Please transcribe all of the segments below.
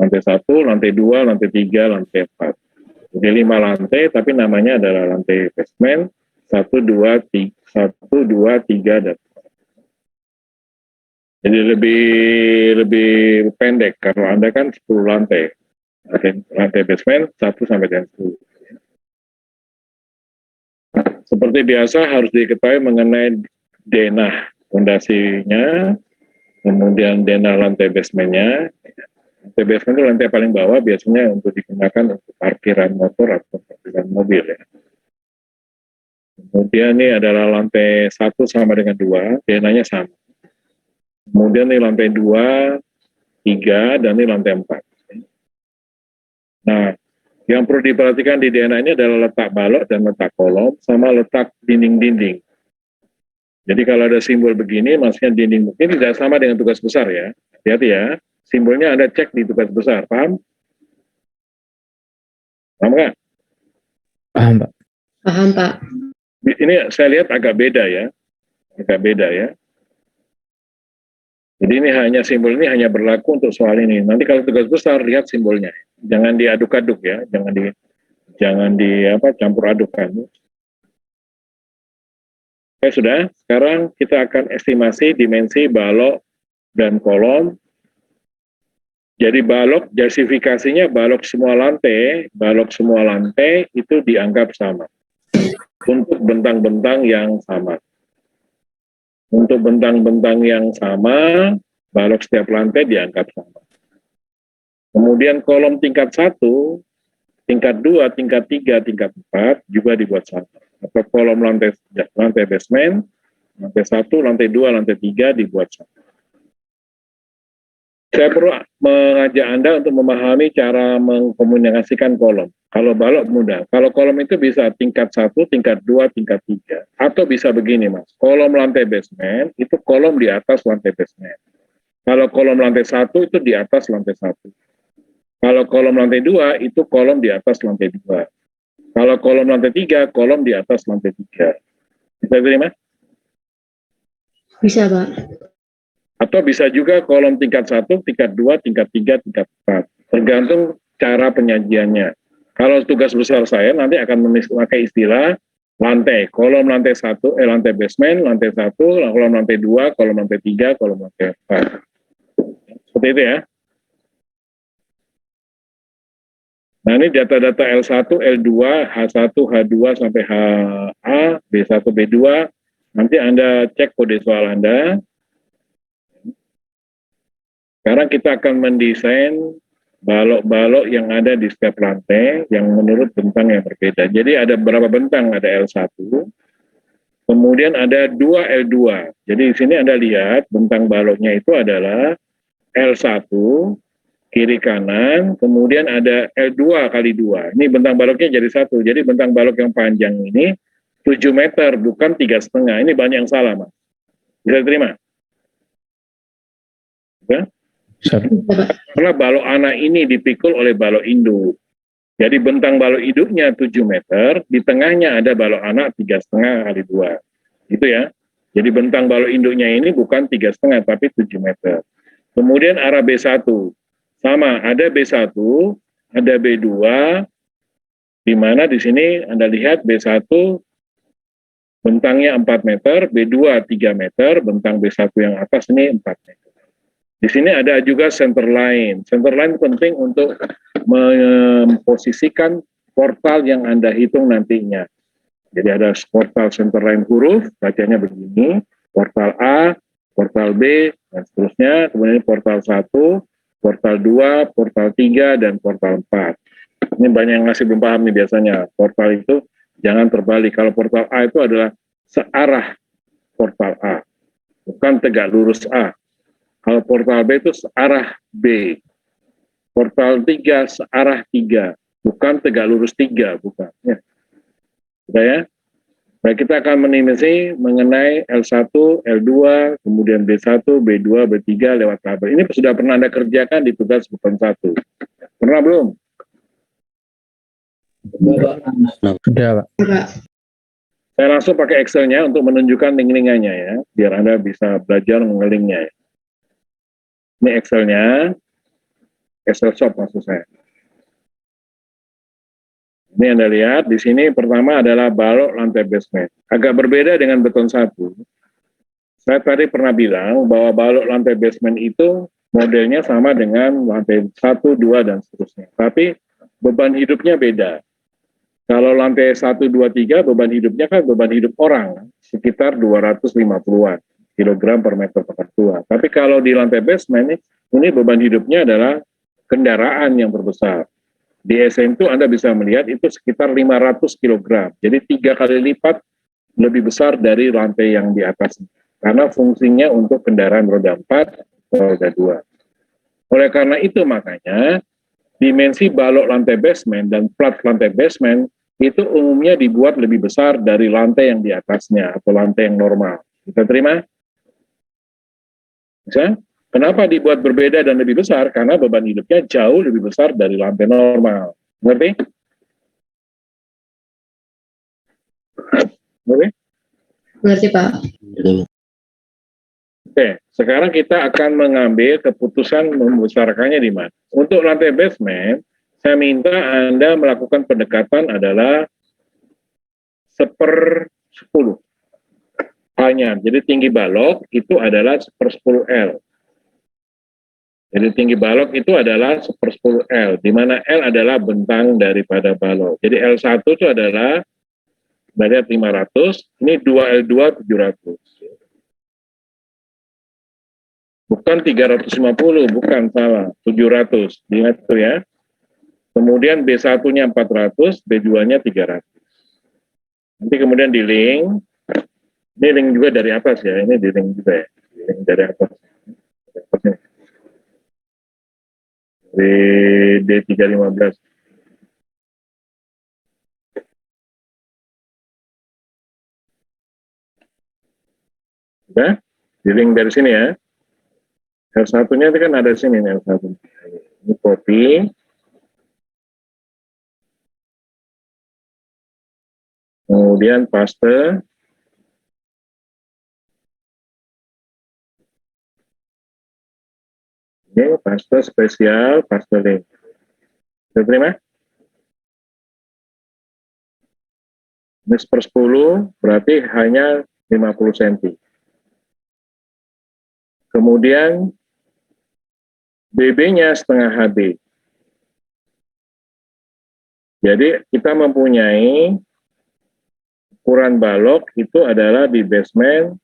Lantai 1, lantai 2, lantai 3, lantai 4. Jadi 5 lantai, tapi namanya adalah lantai basement 1, 2, 3, dan 4. Jadi lebih pendek kalau Anda kan 10 lantai. Lantai basement 1 sampai dengan 10. Seperti biasa harus diketahui mengenai denah fondasinya, kemudian denah lantai basementnya. Lantai basement itu lantai paling bawah, biasanya untuk digunakan untuk parkiran motor atau parkiran mobil ya. Kemudian ini adalah lantai 1 sama dengan 2, denahnya sama. Kemudian ini lantai 2, 3, dan ini lantai 4. Nah, yang perlu diperhatikan di DNA ini adalah letak balok dan letak kolom, sama letak dinding-dinding. Jadi kalau ada simbol begini, maksudnya dinding ini tidak sama dengan tugas besar ya. Hati-hati ya. Simbolnya Anda cek di tugas besar, paham? Paham nggak? Paham, Pak. Paham, Pak. Ini saya lihat agak beda ya. Agak beda ya. Jadi ini simbol ini hanya berlaku untuk soal ini. Nanti kalau tugas besar lihat simbolnya. Jangan diaduk-aduk ya, jangan campur adukkan. Oke, sudah. Sekarang kita akan estimasi dimensi balok dan kolom. Jadi balok, justifikasinya balok semua lantai itu dianggap sama. Untuk bentang-bentang yang sama. Untuk bentang-bentang yang sama, balok setiap lantai dianggap sama. Kemudian kolom tingkat 1, tingkat 2, tingkat 3, tingkat 4 juga dibuat sama. Atau kolom lantai basement, lantai 1, lantai 2, lantai 3 dibuat sama. Saya perlu mengajak Anda untuk memahami cara mengkomunikasikan kolom. Kalau balok mudah. Kalau kolom itu bisa tingkat 1, tingkat 2, tingkat 3. Atau bisa begini, Mas. Kolom lantai basement itu kolom di atas lantai basement. Kalau kolom lantai 1 itu di atas lantai 1. Kalau kolom lantai 2 itu kolom di atas lantai 2. Kalau kolom lantai 3, kolom di atas lantai 3. Bisa terima? Bisa, Pak. Atau bisa juga kolom tingkat 1, tingkat 2, tingkat 3, tingkat 4. Tergantung cara penyajiannya. Kalau tugas besar saya nanti akan memakai istilah lantai. Kolom lantai 1, lantai basement, lantai 1, kolom lantai 2, kolom lantai 3, kolom lantai 4. Seperti itu ya. Nah ini data-data L1, L2, H1, H2 sampai HA, B1, B2. Nanti Anda cek kode soal Anda. Sekarang kita akan mendesain balok-balok yang ada di setiap lantai yang menurut bentang yang berbeda. Jadi ada berapa bentang? Ada L1, kemudian ada 2 L2. Jadi di sini Anda lihat bentang baloknya itu adalah L1, kiri kanan, kemudian ada L2 kali 2. Ini bentang baloknya jadi 1. Jadi bentang balok yang panjang ini 7 meter, bukan 3,5. Ini banyak yang salah, Mas. Bisa diterima? Ya? Karena balok anak ini dipikul oleh balok induk. Jadi bentang balok induknya 7 meter, di tengahnya ada balok anak 3,5 kali 2. Gitu ya. Jadi bentang balok induknya ini bukan 3,5 tapi 7 meter. Kemudian arah B1. Sama, ada B1, ada B2, di mana di sini Anda lihat B1 bentangnya 4 meter, B2 3 meter, bentang B1 yang atas ini 4 meter. Di sini ada juga center line. Center line penting untuk memposisikan portal yang Anda hitung nantinya. Jadi ada portal center line huruf, bacanya begini, portal A, portal B, dan seterusnya. Kemudian portal 1, portal 2, portal 3, dan portal 4. Ini banyak yang masih belum paham nih biasanya. Portal itu jangan terbalik. Kalau portal A itu adalah searah portal A, bukan tegak lurus A. Kalau portal B itu searah B. Portal 3 searah 3. Bukan tegak lurus 3. Bukan. Ya. Sudah ya? Baik, kita akan menimasi mengenai L1, L2, kemudian B1, B2, B3 lewat tabel. Ini sudah pernah Anda kerjakan di tugas bukan 1. Pernah belum? Sudah, Pak. Saya langsung pakai Excel-nya untuk menunjukkan link-linkannya ya. Biar Anda bisa belajar mengelingnya ya. Ini Excel-nya. Castle shop maksud saya. Ini Anda lihat, di sini pertama adalah balok lantai basement. Agak berbeda dengan beton 1. Saya tadi pernah bilang bahwa balok lantai basement itu modelnya sama dengan lantai 1, 2, dan seterusnya. Tapi beban hidupnya beda. Kalau lantai 1, 2, 3, beban hidupnya kan beban hidup orang, sekitar 250-an kilogram per meter persatuan. Tapi kalau di lantai basement, ini beban hidupnya adalah kendaraan yang berbesar. Di SM2 Anda bisa melihat itu sekitar 500 kg. Jadi 3 kali lipat lebih besar dari lantai yang di atas. Karena fungsinya untuk kendaraan roda 4 atau roda 2. Oleh karena itu makanya dimensi balok lantai basement dan plat lantai basement itu umumnya dibuat lebih besar dari lantai yang di atasnya atau lantai yang normal. Kita terima? Bisa? Kenapa dibuat berbeda dan lebih besar? Karena beban hidupnya jauh lebih besar dari lantai normal. Ngerti? Ngerti? Ngerti, Pak. Oke, sekarang kita akan mengambil keputusan membesarkannya di mana. Untuk lantai basement, saya minta Anda melakukan pendekatan adalah 1/10. Hanya, jadi tinggi balok itu adalah 1/10 L. Jadi tinggi balok itu adalah 1/10 L, di mana L adalah bentang daripada balok. Jadi L1 itu adalah dari 500, ini 2L2 700. Bukan 350, bukan salah, 700. Ingat itu ya. Kemudian B1-nya 400, B2-nya 300. Nanti kemudian di link, ini link juga dari atas ya, ini di link juga ya, di link dari atas. Di D315. Sudah? Di link dari sini ya. L1-nya itu kan ada di sini nih, L1. Ini copy. Kemudian paste. Ini paste spesial, paste link. Bisa terima? Ini 1/10 berarti hanya 50 cm. Kemudian BB-nya setengah HB. Jadi kita mempunyai ukuran balok itu adalah di basement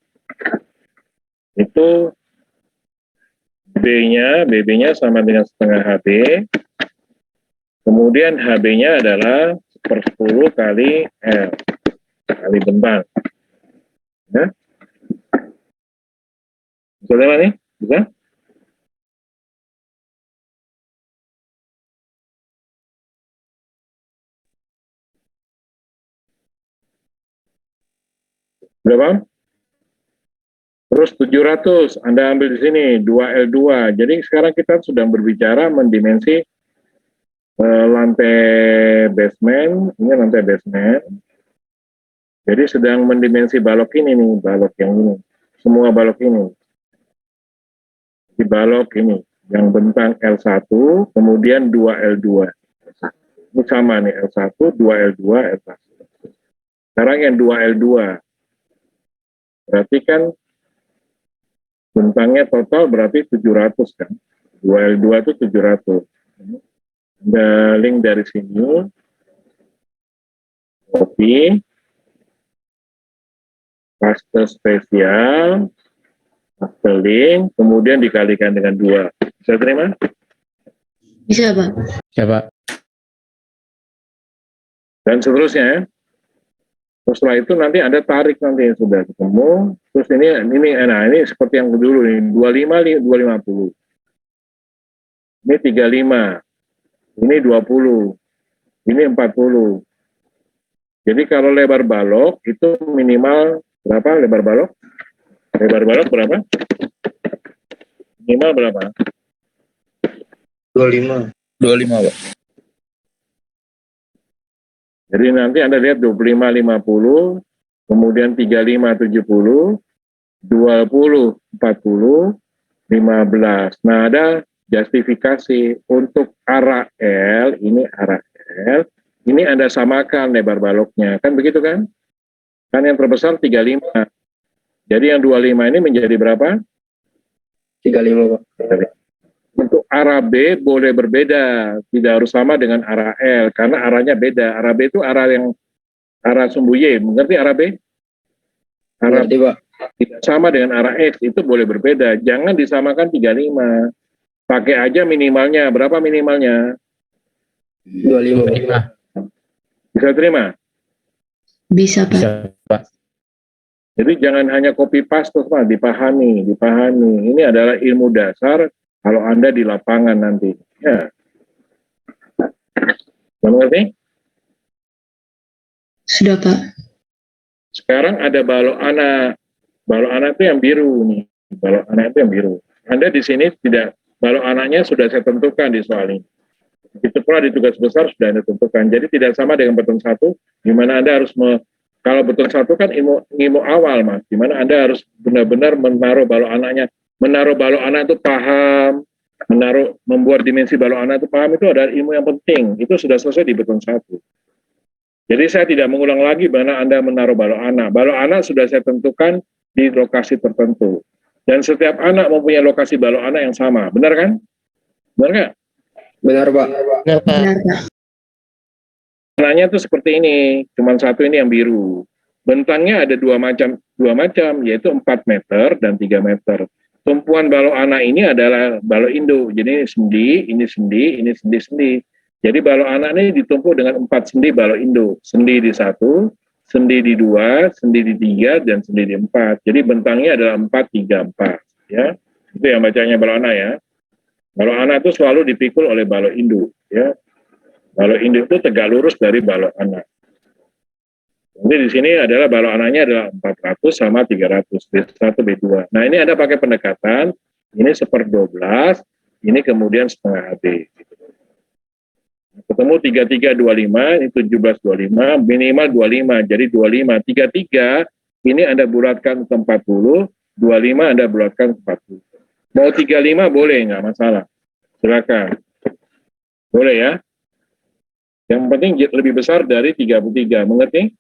itu BB-nya sama dengan setengah HB. Kemudian HB-nya adalah 1/10 kali L kali bentang. Ya. Bisa terima nih? Bisa? Berapa? Terus 700, Anda ambil di sini, 2L2. Jadi sekarang kita sudah berbicara mendimensi lantai basement, ini lantai basement. Jadi sedang mendimensi balok ini nih, balok yang ini. Semua balok ini. Di balok ini, yang bentang L1, kemudian 2L2. Ini sama nih, L1, 2L2, L1. Sekarang yang 2L2. Berarti kan bentangnya total berarti 700 kan. 2L2 itu 700. Ada link dari sini. Copy. Paste spesial. Paste link. Kemudian dikalikan dengan 2. Bisa terima? Bisa, Pak. Ya, Pak. Dan seterusnya ya. Terus setelah itu nanti Anda tarik nanti yang sudah ketemu. Terus ini seperti yang dulu nih, 25, 250. Ini 35. Ini 20. Ini 40. Jadi kalau lebar balok itu minimal berapa lebar balok? Lebar balok berapa? Minimal berapa? 25. 25, Pak. Jadi nanti Anda lihat 25, 50, kemudian 35, 70, 20, 40, 15. Nah, ada justifikasi untuk arah L, ini Anda samakan lebar baloknya, kan begitu kan? Kan yang terbesar 35. Jadi yang 25 ini menjadi berapa? 35, Pak. Untuk arah B boleh berbeda, tidak harus sama dengan arah L, karena arahnya beda. Arah B itu arah sumbu Y, mengerti arah B? Arah Mengerti, Pak. tidak sama dengan arah X, itu boleh berbeda. Jangan disamakan 35. Pakai aja minimalnya. Berapa minimalnya? 25, Pak. Bisa terima? Bisa, Pak. Bisa, Pak. Jadi jangan hanya copy paste, Pak, dipahami. Ini adalah ilmu dasar kalau Anda di lapangan nanti. Ya. Mengerti? Sudah, Pak. Sekarang ada balok anak. Balok anak itu yang biru nih. Balok anak itu yang biru. Anda di sini tidak, balok anaknya sudah saya tentukan di soal ini. Begitu pula di tugas besar sudah Anda tentukan. Jadi tidak sama dengan beton satu, di mana Anda harus kalau beton satu kan ilmu awal, Mas, di mana Anda harus benar-benar menaruh balok anaknya. Menaruh balok anak itu paham, membuat dimensi balok anak itu paham, itu adalah ilmu yang penting. Itu sudah selesai di beton satu. Jadi saya tidak mengulang lagi mana Anda menaruh balok anak. Balok anak sudah saya tentukan di lokasi tertentu. Dan setiap anak mempunyai lokasi balok anak yang sama. Benar kan? Benar nggak? Benar, Pak. Benar, Pak. Warnanya tuh seperti ini, cuma satu ini yang biru. Bentangnya ada dua macam, yaitu 4 meter dan 3 meter. Tumpuan balok anak ini adalah balok induk. Jadi ini sendi. Jadi balok anak ini ditumpu dengan 4 sendi balok induk. Sendi di 1, sendi di 2, sendi di 3, dan sendi di 4. Jadi bentangnya adalah 4, 3, 4. Ya. Itu yang bacanya balok anak ya. Balok anak itu selalu dipikul oleh balok induk. Ya. Balok induk itu tegak lurus dari balok anak. Jadi di sini adalah balok anaknya adalah 400 sama 300, B1, B2. Nah ini Anda pakai pendekatan, ini 1/12, ini kemudian setengah AB. Ketemu 3325, ini 1725, minimal 25, jadi 25. 33, ini Anda bulatkan ke 40, 25 Anda bulatkan ke 40. Mau 35 boleh, nggak masalah. Silakan. Boleh ya. Yang penting lebih besar dari 33, mengerti?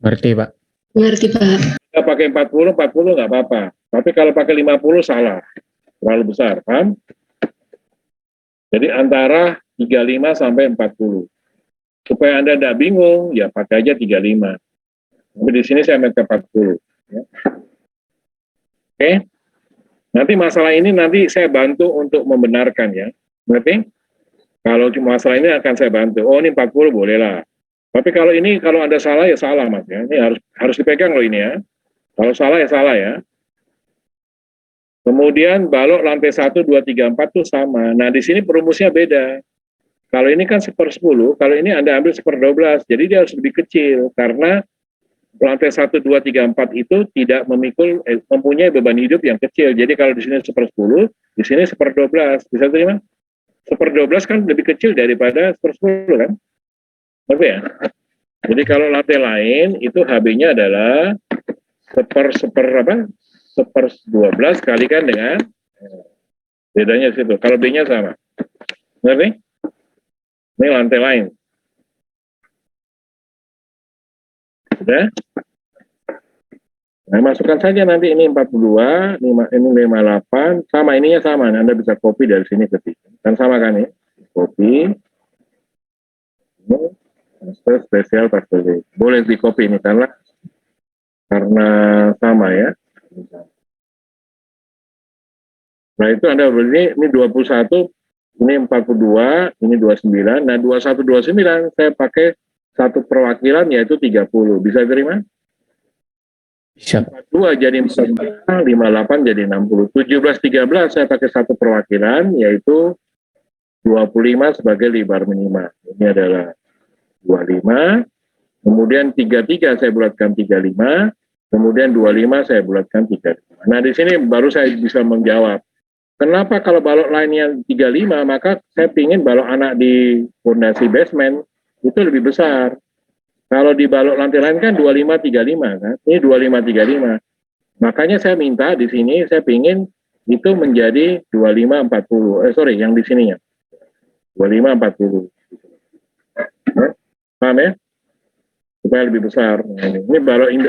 Mengerti, Pak. Mengerti, Pak. Kita pakai 40 nggak apa-apa. Tapi kalau pakai 50 salah. Terlalu besar, paham? Jadi antara 35 sampai 40. Supaya Anda tidak bingung, ya pakai aja 35. Tapi di sini saya pakai 40. Ya. Oke? Nanti masalah ini nanti saya bantu untuk membenarkan ya. Mengerti? Kalau masalah ini akan saya bantu. Oh ini 40 boleh lah. Tapi kalau Anda salah ya salah, Mas ya. Ini harus dipegang loh ini ya. Kalau salah ya salah ya. Kemudian balok lantai 1, 2, 3, 4 itu sama. Nah di sini perumusnya beda. Kalau ini kan 1/10, kalau ini Anda ambil 1/12. Jadi dia harus lebih kecil karena lantai 1, 2, 3, 4 itu tidak mempunyai beban hidup yang kecil. Jadi kalau di sini 1/10, di sini 1/12. Bisa terima? 1/12 kan lebih kecil daripada 1/10 kan? Oke ya. Jadi kalau lantai lain itu HB-nya adalah 1/12 kalikan dengan bedanya situ. Kalau B-nya sama. Ngerti? Ini lantai lain. Sudah? Nah, masukkan saja nanti ini 42, ini 58, sama ininya sama. Anda bisa copy dari sini ke sini. Kan sama kan ya? Copy. Ini spesial pastel. Boleh di copy ini karena sama ya. Nah itu Anda beli ini 21, ini 42, ini 29. Nah 21, 29 saya pakai satu perwakilan yaitu 30. Bisa terima? Bisa. 42 jadi 45, 58 jadi 60. 17, 13 saya pakai satu perwakilan yaitu 25 sebagai lebar minimal. Ini adalah 25, kemudian 33 saya bulatkan 35, kemudian 25 saya bulatkan 35. Nah di sini baru saya bisa menjawab. Kenapa kalau balok lainnya 35, maka saya ingin balok anak di fondasi basement itu lebih besar. Kalau di balok lantai lain kan 25, 35 kan, ini 25, 35. Makanya saya minta di sini, saya ingin itu menjadi 2540. Sorry, yang di sininya. 2540. Paham ya? Supaya lebih besar. Nah, ini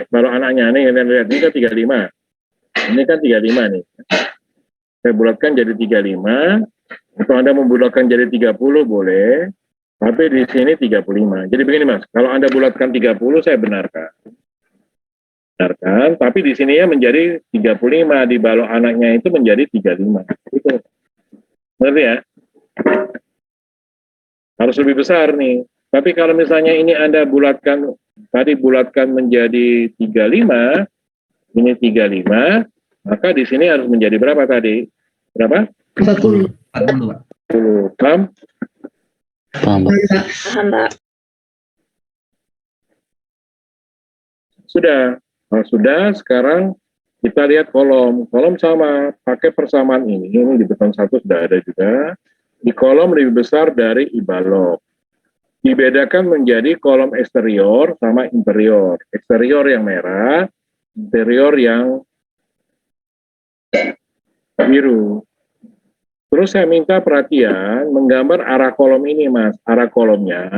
baru anaknya nih, kalian lihat ini kan 35. Ini kan 35 nih. Saya bulatkan jadi 35. Atau Anda membulatkan jadi 30 boleh. Tapi di sini 35. Jadi begini Mas, kalau Anda bulatkan 30 saya benarkan. Tapi di sini ya menjadi 35, di balok anaknya itu menjadi 35. Itu. Ngerti ya? Harus lebih besar nih. Tapi kalau misalnya ini Anda bulatkan, tadi bulatkan menjadi 35, ini 35, maka di sini harus menjadi berapa tadi? Berapa? 40. 40. Paham? Paham, Pak. Paham, Pak. Sudah. Kalau sudah, sekarang kita lihat kolom. Kolom sama, pakai persamaan ini di beton 1 sudah ada juga. Di kolom lebih besar dari ibalok. Dibedakan menjadi kolom eksterior sama interior. Eksterior yang merah, interior yang biru. Terus saya minta perhatian menggambar arah kolom ini, Mas. Arah kolomnya,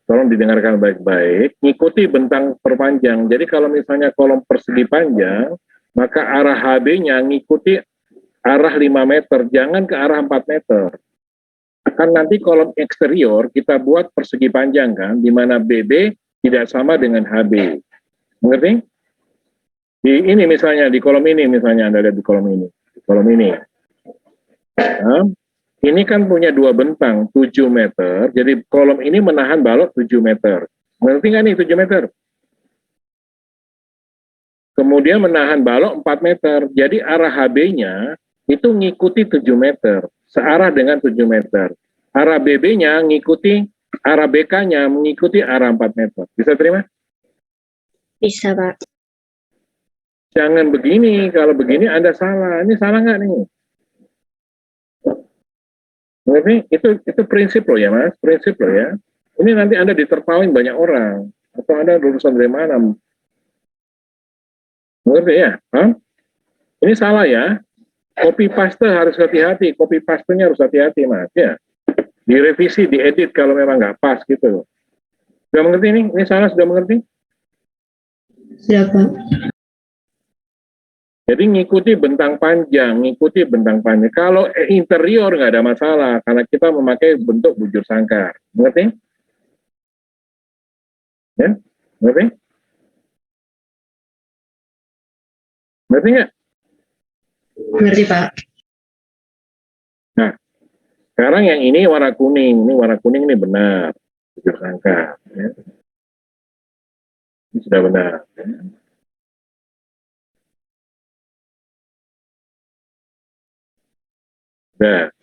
tolong didengarkan baik-baik, ngikuti bentang perpanjang. Jadi kalau misalnya kolom persegi panjang, maka arah HB-nya ngikuti arah 5 meter, jangan ke arah 4 meter. Kan nanti kolom eksterior kita buat persegi panjang kan, di mana BB tidak sama dengan HB. Mengerti? Di ini misalnya, di kolom ini misalnya, Anda lihat di kolom ini. Di kolom ini. Nah, ini kan punya 2 bentang, 7 meter, jadi kolom ini menahan balok 7 meter. Mengerti nggak nih 7 meter? Kemudian menahan balok 4 meter, jadi arah HB-nya itu ngikuti 7 meter, searah dengan 7 meter. Arah BB-nya ngikuti, arah BK-nya mengikuti arah 4 meter. Bisa terima? Bisa, Pak. Jangan begini, kalau begini Anda salah. Ini salah nggak nih? Mengerti? Itu prinsip loh ya Mas, prinsip loh ya. Ini nanti Anda ditertawain banyak orang. Atau Anda lulusan dari mana? Mengerti ya? Hah? Ini salah ya. Copy paste harus hati-hati. Copy paste-nya harus hati-hati Mas. Ya. Direvisi, diedit kalau memang nggak pas gitu. Sudah mengerti ini? Ini salah, sudah mengerti? Sudah, Pak. Jadi ngikuti bentang panjang, ngikuti bentang panjang. Kalau interior nggak ada masalah, karena kita memakai bentuk bujur sangkar. Mengerti? Ya? Mengerti? Mengerti nggak? Ngerti, Pak. Nah, sekarang yang ini warna kuning. Ini warna kuning ini benar. Bujur sangkar. Ya. Ini sudah benar. Ya.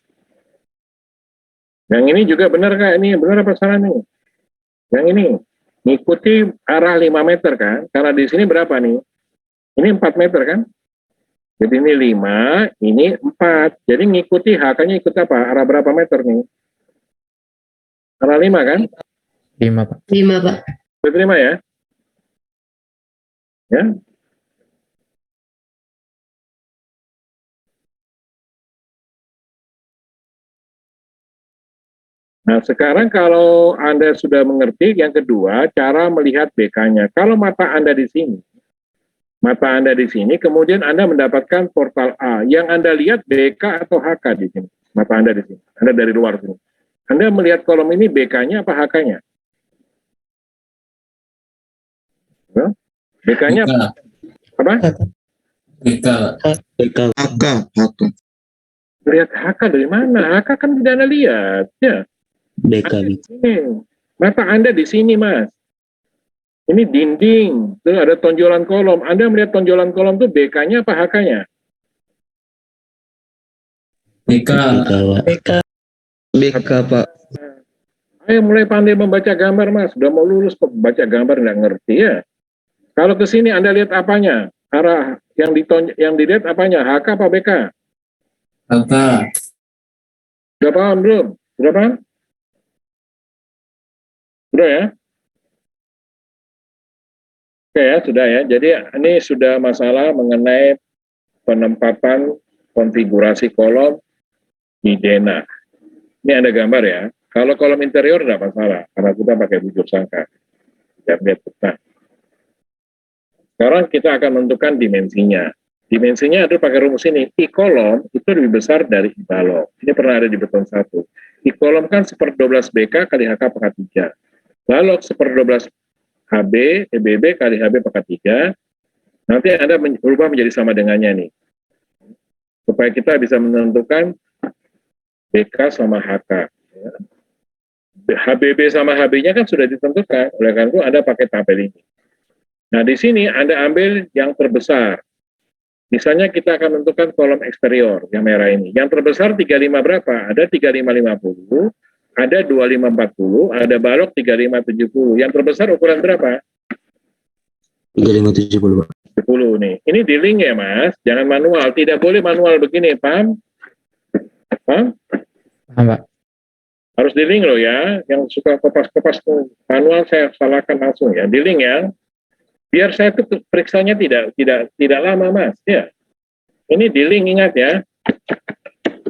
Nah, yang ini juga benar Kak? Ini benar apa salah nih? Yang ini ngikuti arah 5 meter kan? Karena di sini berapa nih? Ini 4 meter kan? Jadi ini 5, ini 4. Jadi ngikuti HK-nya ikut apa? Arah berapa meter nih? Arah 5 kan? 5, Pak. 5, Pak. Bisa terima ya? Ya. Nah, sekarang kalau Anda sudah mengerti, yang kedua, cara melihat BK-nya. Kalau mata Anda di sini, kemudian Anda mendapatkan portal A. Yang Anda lihat BK atau HK di sini. Mata Anda di sini. Anda dari luar sini. Anda melihat kolom ini BK-nya apa HK-nya? BK-nya apa? HK. Lihat HK dari mana? HK kan tidak Anda lihat. Ya. BK. Ini. Mata Anda di sini, Mas. Ini dinding, tuh ada tonjolan kolom. Anda melihat tonjolan kolom itu BK-nya apa HK-nya? BK. BK, Pak. Ayo mulai pandai membaca gambar, Mas. Sudah mau lulus kok baca gambar nggak ngerti ya. Kalau ke sini Anda lihat apanya? Arah yang dilihat apanya? HK apa BK? HK. Sudah paham belum? Sudah paham? Sudah ya? Oke ya, sudah ya. Jadi ini sudah masalah mengenai penempatan konfigurasi kolom di denah. Ini ada gambar ya. Kalau kolom interior tidak masalah, karena kita pakai bujur sangka. Nah, sekarang kita akan menentukan dimensinya. Dimensinya adalah pakai rumus ini. I kolom itu lebih besar dari I balok. Ini pernah ada di beton 1. I kolom kan 1/12 BK kali HK pangkat 3. Balok 1/12 HB, EBB kali HB pangkat 3. Nanti Anda berubah menjadi sama dengannya nih. Supaya kita bisa menentukan BK sama HK. HBB sama HB-nya kan sudah ditentukan. Oleh karena itu Anda pakai tabel ini. Nah, di sini Anda ambil yang terbesar. Misalnya kita akan menentukan kolom eksterior yang merah ini. Yang terbesar 35 berapa? Ada 3550, ada 2540, ada balok 3570. Yang terbesar ukuran berapa? 3570, Pak. 10 nih. Ini di link ya, Mas. Jangan manual. Tidak boleh manual begini, paham? Paham? Paham, Pak. Harus di link loh ya. Yang suka kopas-kopas manual saya salahkan langsung ya. Di link ya. Biar saya tuh periksanya tidak lama, Mas. Ya. Ini di link, ingat ya.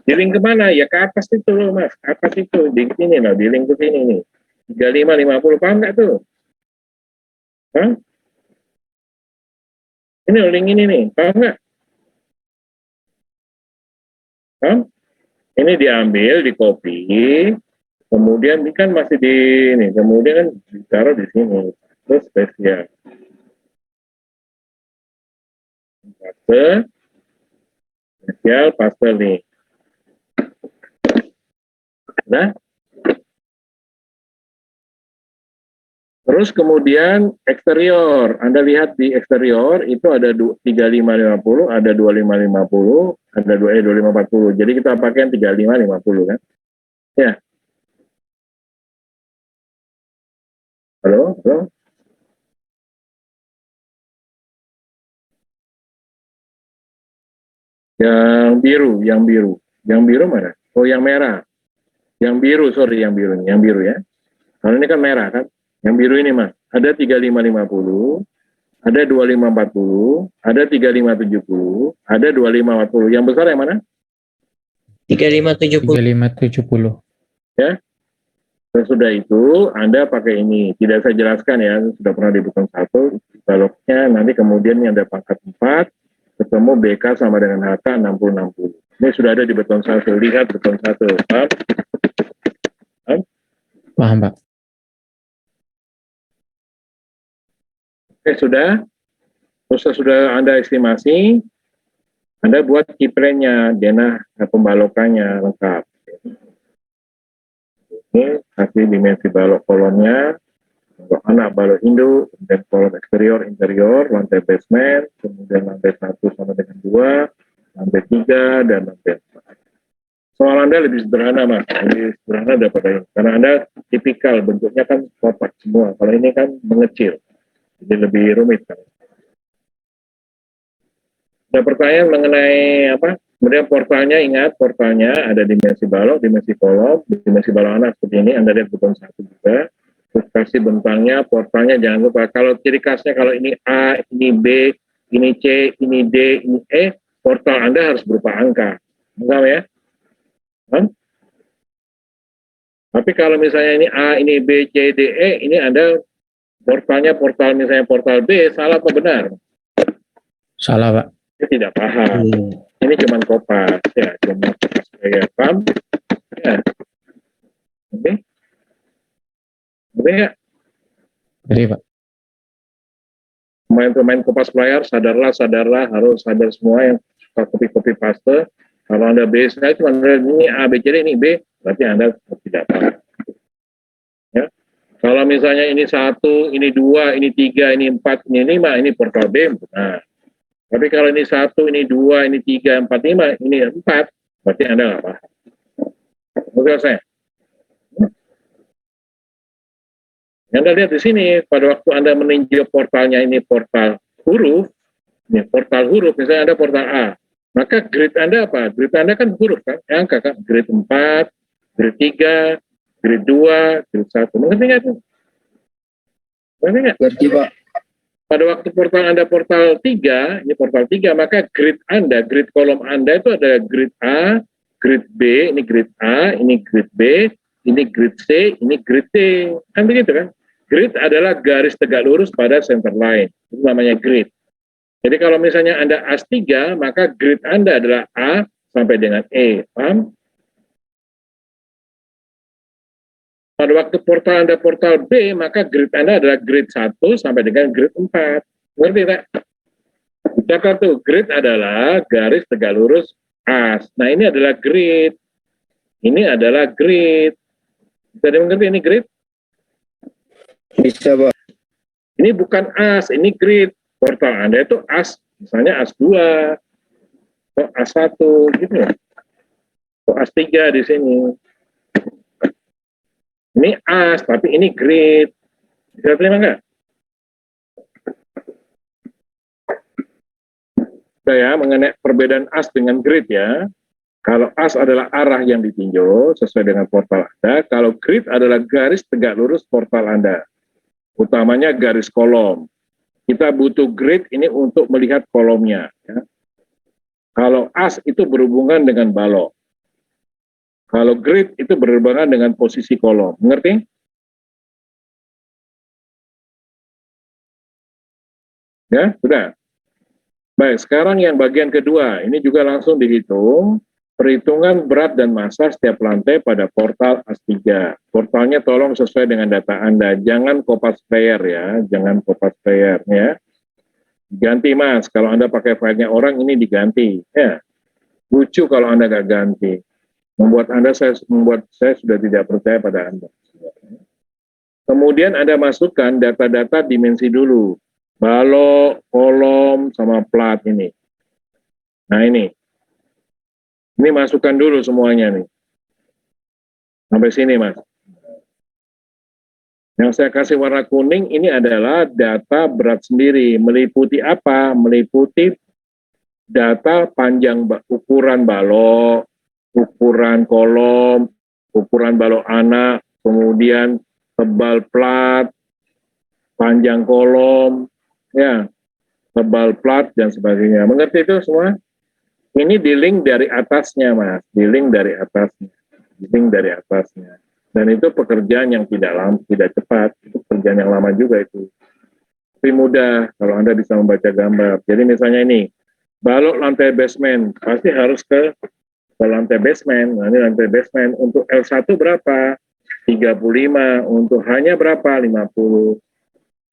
Di link kemana? Ya ke atas itu loh, Mas. Ke atas itu. Di sini loh. Di link ke sini nih. 3550, paham nggak tuh? Hah? Ini link ini nih. Paham nggak? Paham? Ini diambil, di copy. Kemudian ini kan masih di ini. Kemudian kan ditaruh di sini. Terus spesial. Paste, spesial, paste nih. Nah, terus kemudian eksterior. Anda lihat di eksterior itu ada 3550, ada 2550, ada 2540. Jadi kita pakai 3550 kan? Ya. Halo, halo. Yang biru mana? Oh, yang merah. Yang biru, sorry, yang biru ya. Kalau ini kan merah kan? Yang biru ini Mas, ada 3550, ada 2540, ada 3570, ada 2540. Yang besar yang mana? 3570. Ya. Sesudah itu Anda pakai ini. Tidak saya jelaskan ya, sudah pernah di beton 1, baloknya nanti kemudian yang ada pangkat 4, ketemu BK sama dengan HK 60-60. Ini sudah ada di beton 1. Lihat beton 1. Paham? Paham? Paham, Pak. Oke, sudah. Terus sudah Anda estimasi, Anda buat keyplane-nya, denah pembalokannya lengkap. Ini kasih dimensi balok kolomnya, untuk anak balok induk, kemudian kolom eksterior, interior, lantai basement, kemudian lantai 1 sama dengan 2, lantai 3, dan lantai 4. Soal Anda lebih sederhana, Mas. Lebih sederhana daripada ini. Karena Anda tipikal, bentuknya kan kotak semua. Kalau ini kan mengecil. Jadi lebih rumit kan. Ada pertanyaan mengenai apa? Kemudian portalnya, ingat portalnya ada dimensi balok, dimensi kolom, dimensi balok anak seperti ini. Anda lihat beton 1 juga. Terus kasih bentangnya, portalnya jangan lupa. Kalau ciri khasnya kalau ini A, ini B, ini C, ini D, ini E, portal Anda harus berupa angka. Enggak ya? Tapi kalau misalnya ini A, ini B, C, D, E, ini Anda portalnya portal misalnya portal B, salah atau benar? Salah, Pak. Saya tidak paham. Ini cuma kopas, ya, cuma kopas saya paham. Ya. Oke. Oke nggak? Jadi, Pak. Pemain-pemain kopas player, sadarlah, harus sadar semua yang suka copy paste. Kalau Anda B, saya cuma ini A, B, C, D, ini B, berarti Anda tidak paham. Ya. Kalau misalnya ini 1, ini 2, ini 3, ini 4, ini 5, ini portal B, nah. Tapi kalau ini 1, ini 2, ini 3, 4, 5, ini 4, berarti Anda nggak paham. Oke, saya. Yang Anda lihat di sini, pada waktu Anda meninjau portalnya ini portal huruf, ini portal huruf, misalnya ada portal A, maka grade Anda apa? Grade Anda kan huruf kan, angka kan, grade 4, grade 3, grade 2, grade 1. Mengerti nggak itu? Mengerti nggak? Ngerti, Pak. Pada waktu portal Anda portal 3, ini portal 3, maka grid Anda, grid kolom Anda itu ada grid A, grid B, ini grid A, ini grid B, ini grid C, ini grid D. Kan begitu kan? Grid adalah garis tegak lurus pada center line. Itu namanya grid. Jadi kalau misalnya Anda AS3, maka grid Anda adalah A sampai dengan E. Paham? Pada waktu portal Anda portal B, maka grid Anda adalah grid 1 sampai dengan grid 4. Ngerti tak? Catat tuh, grid adalah garis tegak lurus AS. Nah, ini adalah grid. Ini adalah grid. Bisa dimengerti ini grid? Bisa, Pak. Ini bukan AS, ini grid. Portal Anda itu AS, misalnya AS2, atau AS1, gitu. Atau AS3 di sini. Ini AS, tapi ini grid. Bisa terima nggak? Ya, mengenai perbedaan AS dengan grid ya. Kalau AS adalah arah yang ditinjau sesuai dengan portal Anda, kalau grid adalah garis tegak lurus portal Anda, utamanya garis kolom. Kita butuh grid ini untuk melihat kolomnya. Ya. Kalau AS itu berhubungan dengan balok. Kalau grid itu berhubungan dengan posisi kolom. Mengerti? Ya, sudah. Baik, sekarang yang bagian kedua, ini juga langsung dihitung, perhitungan berat dan massa setiap lantai pada portal AS3. Portalnya tolong sesuai dengan data Anda, jangan copy paste ya, jangan copy paste ya. Ganti Mas, kalau Anda pakai filenya orang ini diganti, ya. Lucu kalau Anda nggak ganti. Membuat saya sudah tidak percaya pada Anda. Kemudian Anda masukkan data-data dimensi dulu. Balok, kolom, sama plat ini. Nah ini. Ini masukkan dulu semuanya nih. Sampai sini Mas. Yang saya kasih warna kuning ini adalah data berat sendiri. Meliputi apa? Meliputi data panjang ukuran balok, ukuran kolom, ukuran balok anak, kemudian tebal plat, panjang kolom, ya, tebal plat dan sebagainya. Mengerti itu semua? Ini di link dari atasnya, Mas. Di link dari atasnya. Di link dari atasnya. Dan itu pekerjaan yang tidak cepat. Itu pekerjaan yang lama juga itu. Tapi mudah kalau Anda bisa membaca gambar. Jadi misalnya ini, balok lantai basement, pasti harus ke lantai basement. Nah, ini lantai basement. Untuk L1 berapa? 35. Untuk H-nya berapa? 50.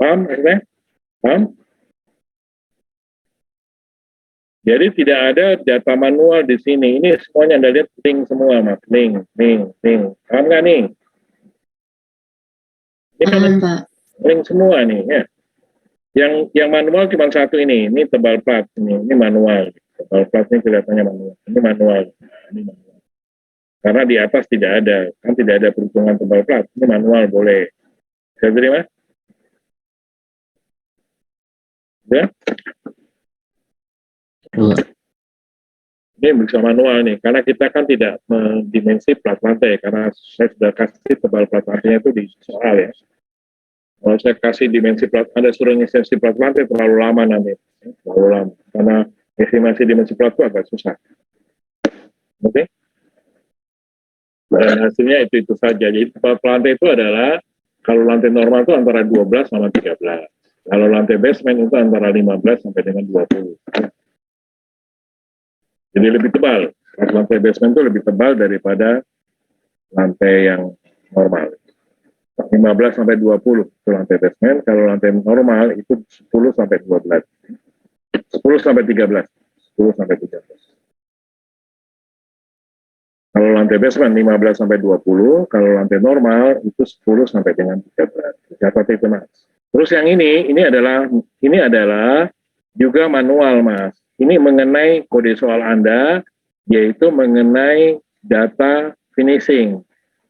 Paham maksudnya? Paham? Jadi tidak ada data manual di sini. Ini semuanya Anda lihat link semua, Mas. Link. Paham nggak nih? Ini kan Pak. link semua nih, ya. Yang manual cuma satu ini tebal plat, ini manual. Tebal plat ini kelihatannya manual. Ini manual. Ini manual. Karena di atas tidak ada, kan tidak ada perhitungan tebal plat. Ini manual boleh. Bisa terima? Ya? Ini bisa manual nih, karena kita kan tidak mendimensi plat lantai, karena saya sudah kasih tebal plat lantainya itu di soal ya. Kalau saya kasih dimensi plat, Anda suruh estimasi plat lantai terlalu lama nanti, terlalu lama, karena estimasi dimensi plat itu agak susah. Oke? Dan hasilnya itu saja. Jadi plat lantai itu adalah, kalau lantai normal itu antara 12 sama 13. Kalau lantai basement itu antara 15 sampai dengan 20. Jadi lebih tebal. Lantai basement itu lebih tebal daripada lantai yang normal. 15 sampai 20 itu lantai basement. Kalau lantai normal itu 10 sampai 12. 10 sampai 13. 10 sampai 13. Kalau lantai basement 15 sampai 20, kalau lantai normal itu 10 sampai dengan 13. Catat itu Mas. Terus yang ini adalah juga manual Mas. Ini mengenai kode soal Anda, yaitu mengenai data finishing,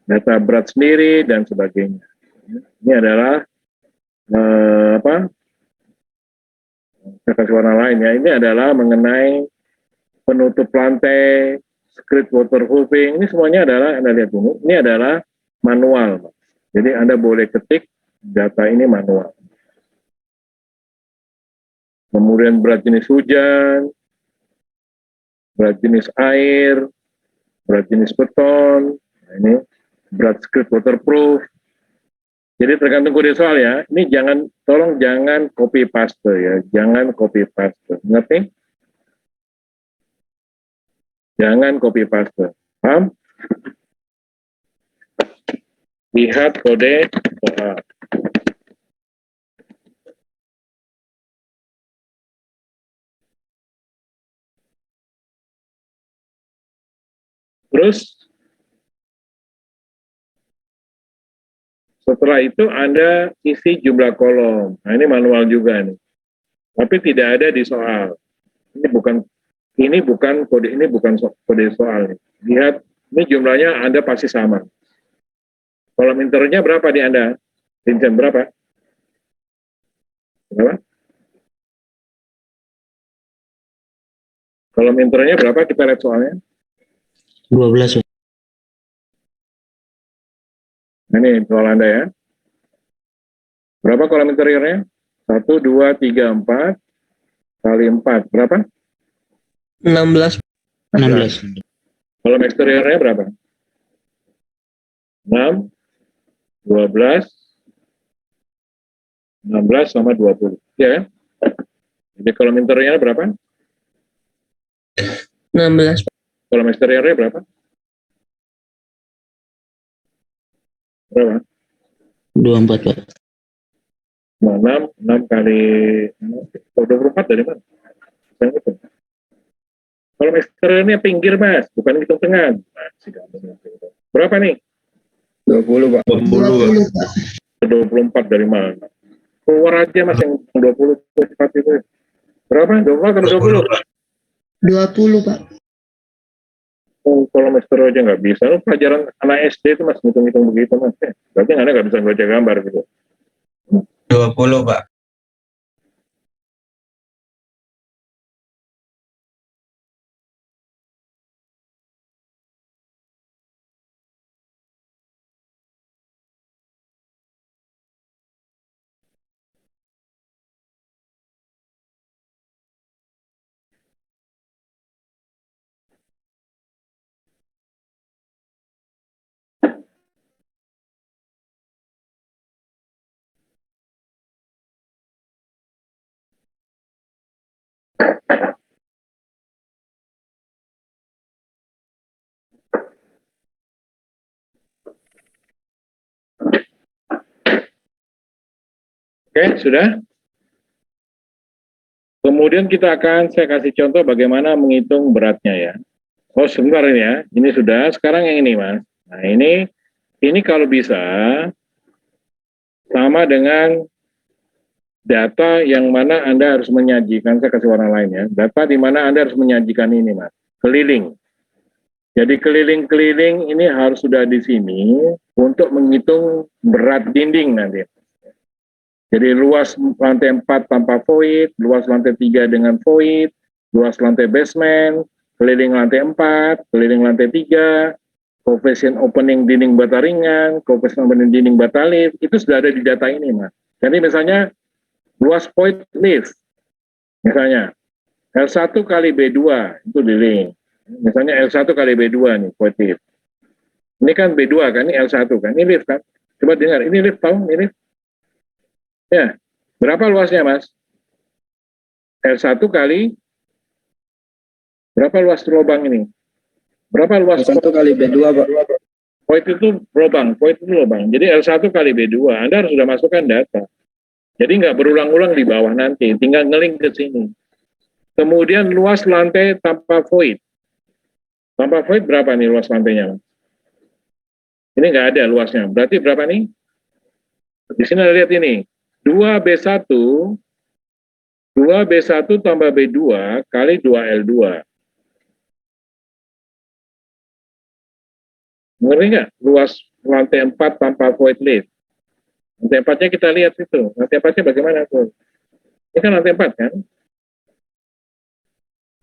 data berat sendiri, dan sebagainya. Ini adalah, saya kasih warna lain ya, ini adalah mengenai penutup lantai, script waterproofing, ini semuanya adalah, Anda lihat dulu, ini adalah manual. Jadi Anda boleh ketik data ini manual. kemudian berat jenis hujan, berat jenis air, berat jenis beton, nah ini berat script waterproof. Jadi tergantung kode soal ya. Ini tolong jangan copy paste ya, jangan copy paste. Ngerti? Jangan copy paste. Paham? Lihat kode soal. Terus setelah itu Anda isi jumlah kolom. Nah, ini manual juga nih. Tapi tidak ada di soal. Ini bukan kode soal. Lihat, ini jumlahnya Anda pasti sama. Kolom internya berapa di Anda? Vincent, berapa? Berapa? Kolom internya berapa? Kita lihat soalnya. 12. Nah, ini soal Anda ya. Berapa kolom interiornya? 1, 2, 3, 4 kali 4. Berapa? 16. Kolom eksteriornya berapa? 6, 12, 16 sama 20. Ya kan? Jadi kolom interiornya berapa? 16. Kolom eksteriornya berapa? Berapa? 24, Pak. 6 kali 24 dari mana? Bukan itu. Kolom eksteriornya pinggir, Mas, bukan hitung tengah. Berapa nih? 20, Pak. 20, Pak. 24 dari mana? Keluar aja, Mas, yang 20 cepat itu. Berapa? 24 atau 20? 20, Pak. Oh, kolom eksterior aja nggak bisa. Lu pelajaran anak SD itu, Mas, ngitung-ngitung begitu, Mas. Berarti Anda nggak bisa baca gambar gitu. 20, Pak. Oke, sudah? Kemudian saya kasih contoh bagaimana menghitung beratnya ya. Oh, sebentar ini ya. Ini sudah, sekarang yang ini, Mas. Nah, ini kalau bisa sama dengan data yang mana Anda harus menyajikan, saya kasih warna lain ya. Data di mana Anda harus menyajikan ini, Mas. Keliling. Jadi keliling-keliling ini harus sudah di sini untuk menghitung berat dinding nanti. Jadi luas lantai 4 tanpa void, luas lantai 3 dengan void, luas lantai basement, keliling lantai 4, keliling lantai 3, koefisien opening dinding bata ringan, koefisien opening dinding bata lift, itu sudah ada di data ini, Mas. Jadi misalnya luas void lift, misalnya L1 kali B2, itu di link. Misalnya L1 kali B2 nih, void lift. Ini kan B2 kan, ini L1 kan, ini lift kan. Coba dengar, ini lift tahu, ini lift. Ya, berapa luasnya, Mas? L1 kali, berapa luas lubang ini? Berapa luas? L1 kali B2, Pak. Void itu lubang. Jadi L1 kali B2, Anda harus sudah masukkan data. Jadi nggak berulang-ulang di bawah nanti, tinggal ngelink ke sini. Kemudian luas lantai tanpa void. Tanpa void berapa nih luas lantainya, Mas? Ini nggak ada luasnya. Berarti berapa nih? Di sini Anda lihat ini. 2B1 tambah B2 kali 2L2. Mengerti nggak? Luas lantai 4 tanpa void lift. Lantai 4-nya kita lihat itu. Lantai 4-nya bagaimana tuh? Ini kan lantai 4 kan?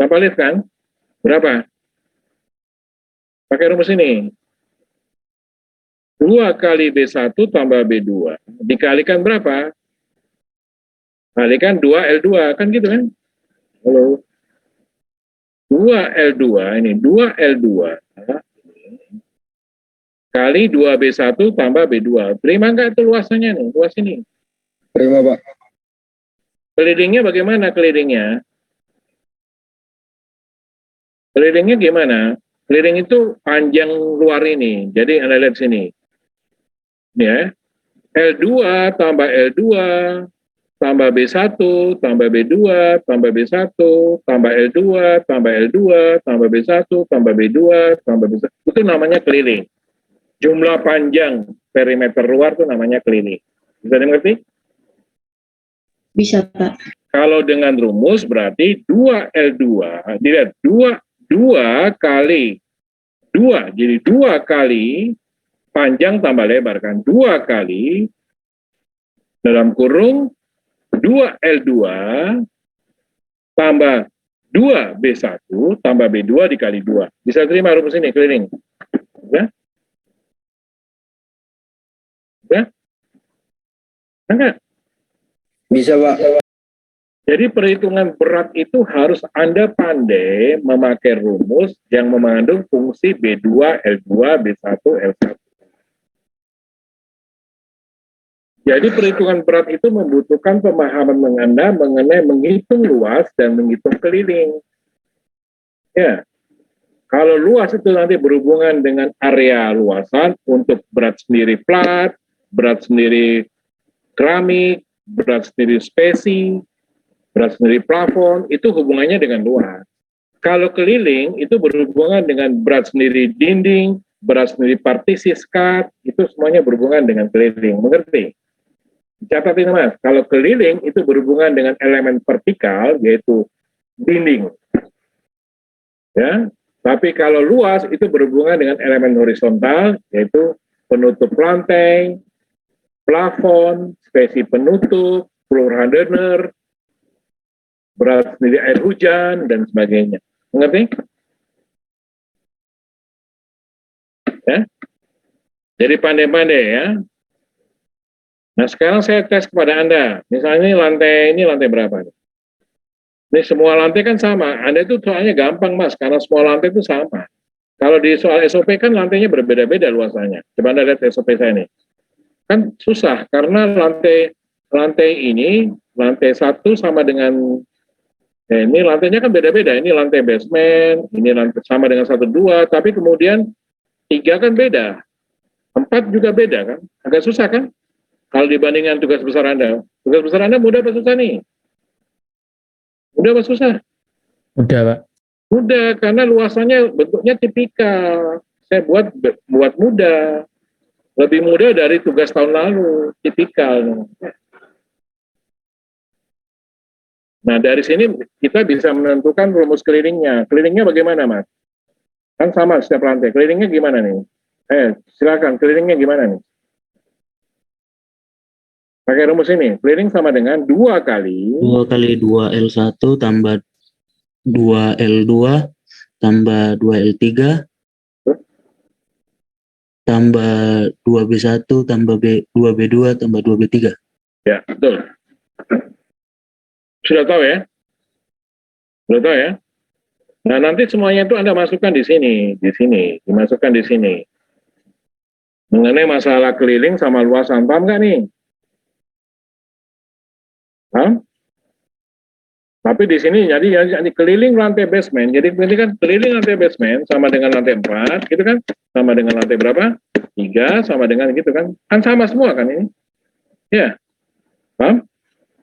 Tanpa lift kan? Berapa? Pakai rumus ini. 2 kali B1 tambah B2. Dikalikan berapa? kalikan 2L2, kan gitu kan? Halo. 2L2, ini 2L2 kali 2B1 tambah B2. Terima nggak itu luasannya nih, luas ini? Terima, Pak. Kelilingnya bagaimana kelilingnya? Kelilingnya gimana? Keliling itu panjang luar ini. Jadi Anda lihat sini. Ini ya. L2 tambah L2 tambah B1 tambah B2 tambah B1 tambah L2 tambah L2 tambah B1 tambah B2 tambah B1. Itu namanya keliling. Jumlah panjang perimeter luar itu namanya keliling. Bisa dimengerti? Bisa, Pak. Kalau dengan rumus berarti 2L2, dilihat 2 kali 2, jadi 2 kali panjang tambah lebar kan, 2 kali dalam kurung 2L2 tambah 2B1 tambah B2 dikali 2. Bisa terima rumus ini keliling? Ya? Ya? Enggak? Bisa, Pak. Jadi perhitungan berat itu harus Anda pandai memakai rumus yang mengandung fungsi B2, L2, B1, L1. Jadi perhitungan berat itu membutuhkan pemahaman Anda mengenai menghitung luas dan menghitung keliling. Ya, kalau luas itu nanti berhubungan dengan area luasan untuk berat sendiri plat, berat sendiri keramik, berat sendiri spesi, berat sendiri plafon, itu hubungannya dengan luas. Kalau keliling, itu berhubungan dengan berat sendiri dinding, berat sendiri partisi skat, itu semuanya berhubungan dengan keliling. Mengerti? Catat ini Mas, kalau keliling itu berhubungan dengan elemen vertikal, yaitu dinding. Ya, tapi kalau luas itu berhubungan dengan elemen horizontal, yaitu penutup lantai, plafon, spesi penutup, floor hardener, berat sendiri air hujan, dan sebagainya. Mengerti? Ya? Jadi pandai-pandai ya. Nah sekarang saya tes kepada Anda. Misalnya ini lantai berapa? Ini semua lantai kan sama. Anda itu soalnya gampang Mas, karena semua lantai itu sama. Kalau di soal SOP kan lantainya berbeda-beda luasannya. Coba Anda lihat SOP saya ini. Kan susah, karena lantai ini, lantai 1 sama dengan ini lantainya kan beda-beda. Ini lantai basement, ini lantai sama dengan 1, 2, tapi kemudian 3 kan beda. 4 juga beda kan. Agak susah kan? Kalau dibandingkan tugas besar Anda. Tugas besar Anda mudah apa susah nih? Mudah apa susah? Udah, Pak. Mudah, karena luasannya bentuknya tipikal. Saya buat mudah. Lebih mudah dari tugas tahun lalu. Tipikal. Nah, dari sini kita bisa menentukan rumus kelilingnya. Kelilingnya bagaimana, Mas? Kan sama setiap lantai. Kelilingnya gimana nih? Silakan, kelilingnya gimana nih? Pakai rumus ini. Keliling sama dengan 2 kali 2 kali 2L1 tambah 2L2 tambah 2L3 tambah 2B1 tambah 2B2 tambah 2B3. Ya, betul. Sudah tahu ya? Sudah tahu ya? Nah, nanti semuanya itu Anda masukkan di sini, dimasukkan di sini. Mengenai masalah keliling sama luasan, paham nggak nih? Paham? Tapi di sini jadi keliling lantai basement. Jadi ini kan keliling lantai basement sama dengan lantai 4, gitu kan? Sama dengan lantai berapa? 3 sama dengan gitu kan? Kan sama semua kan ini? Ya. Paham?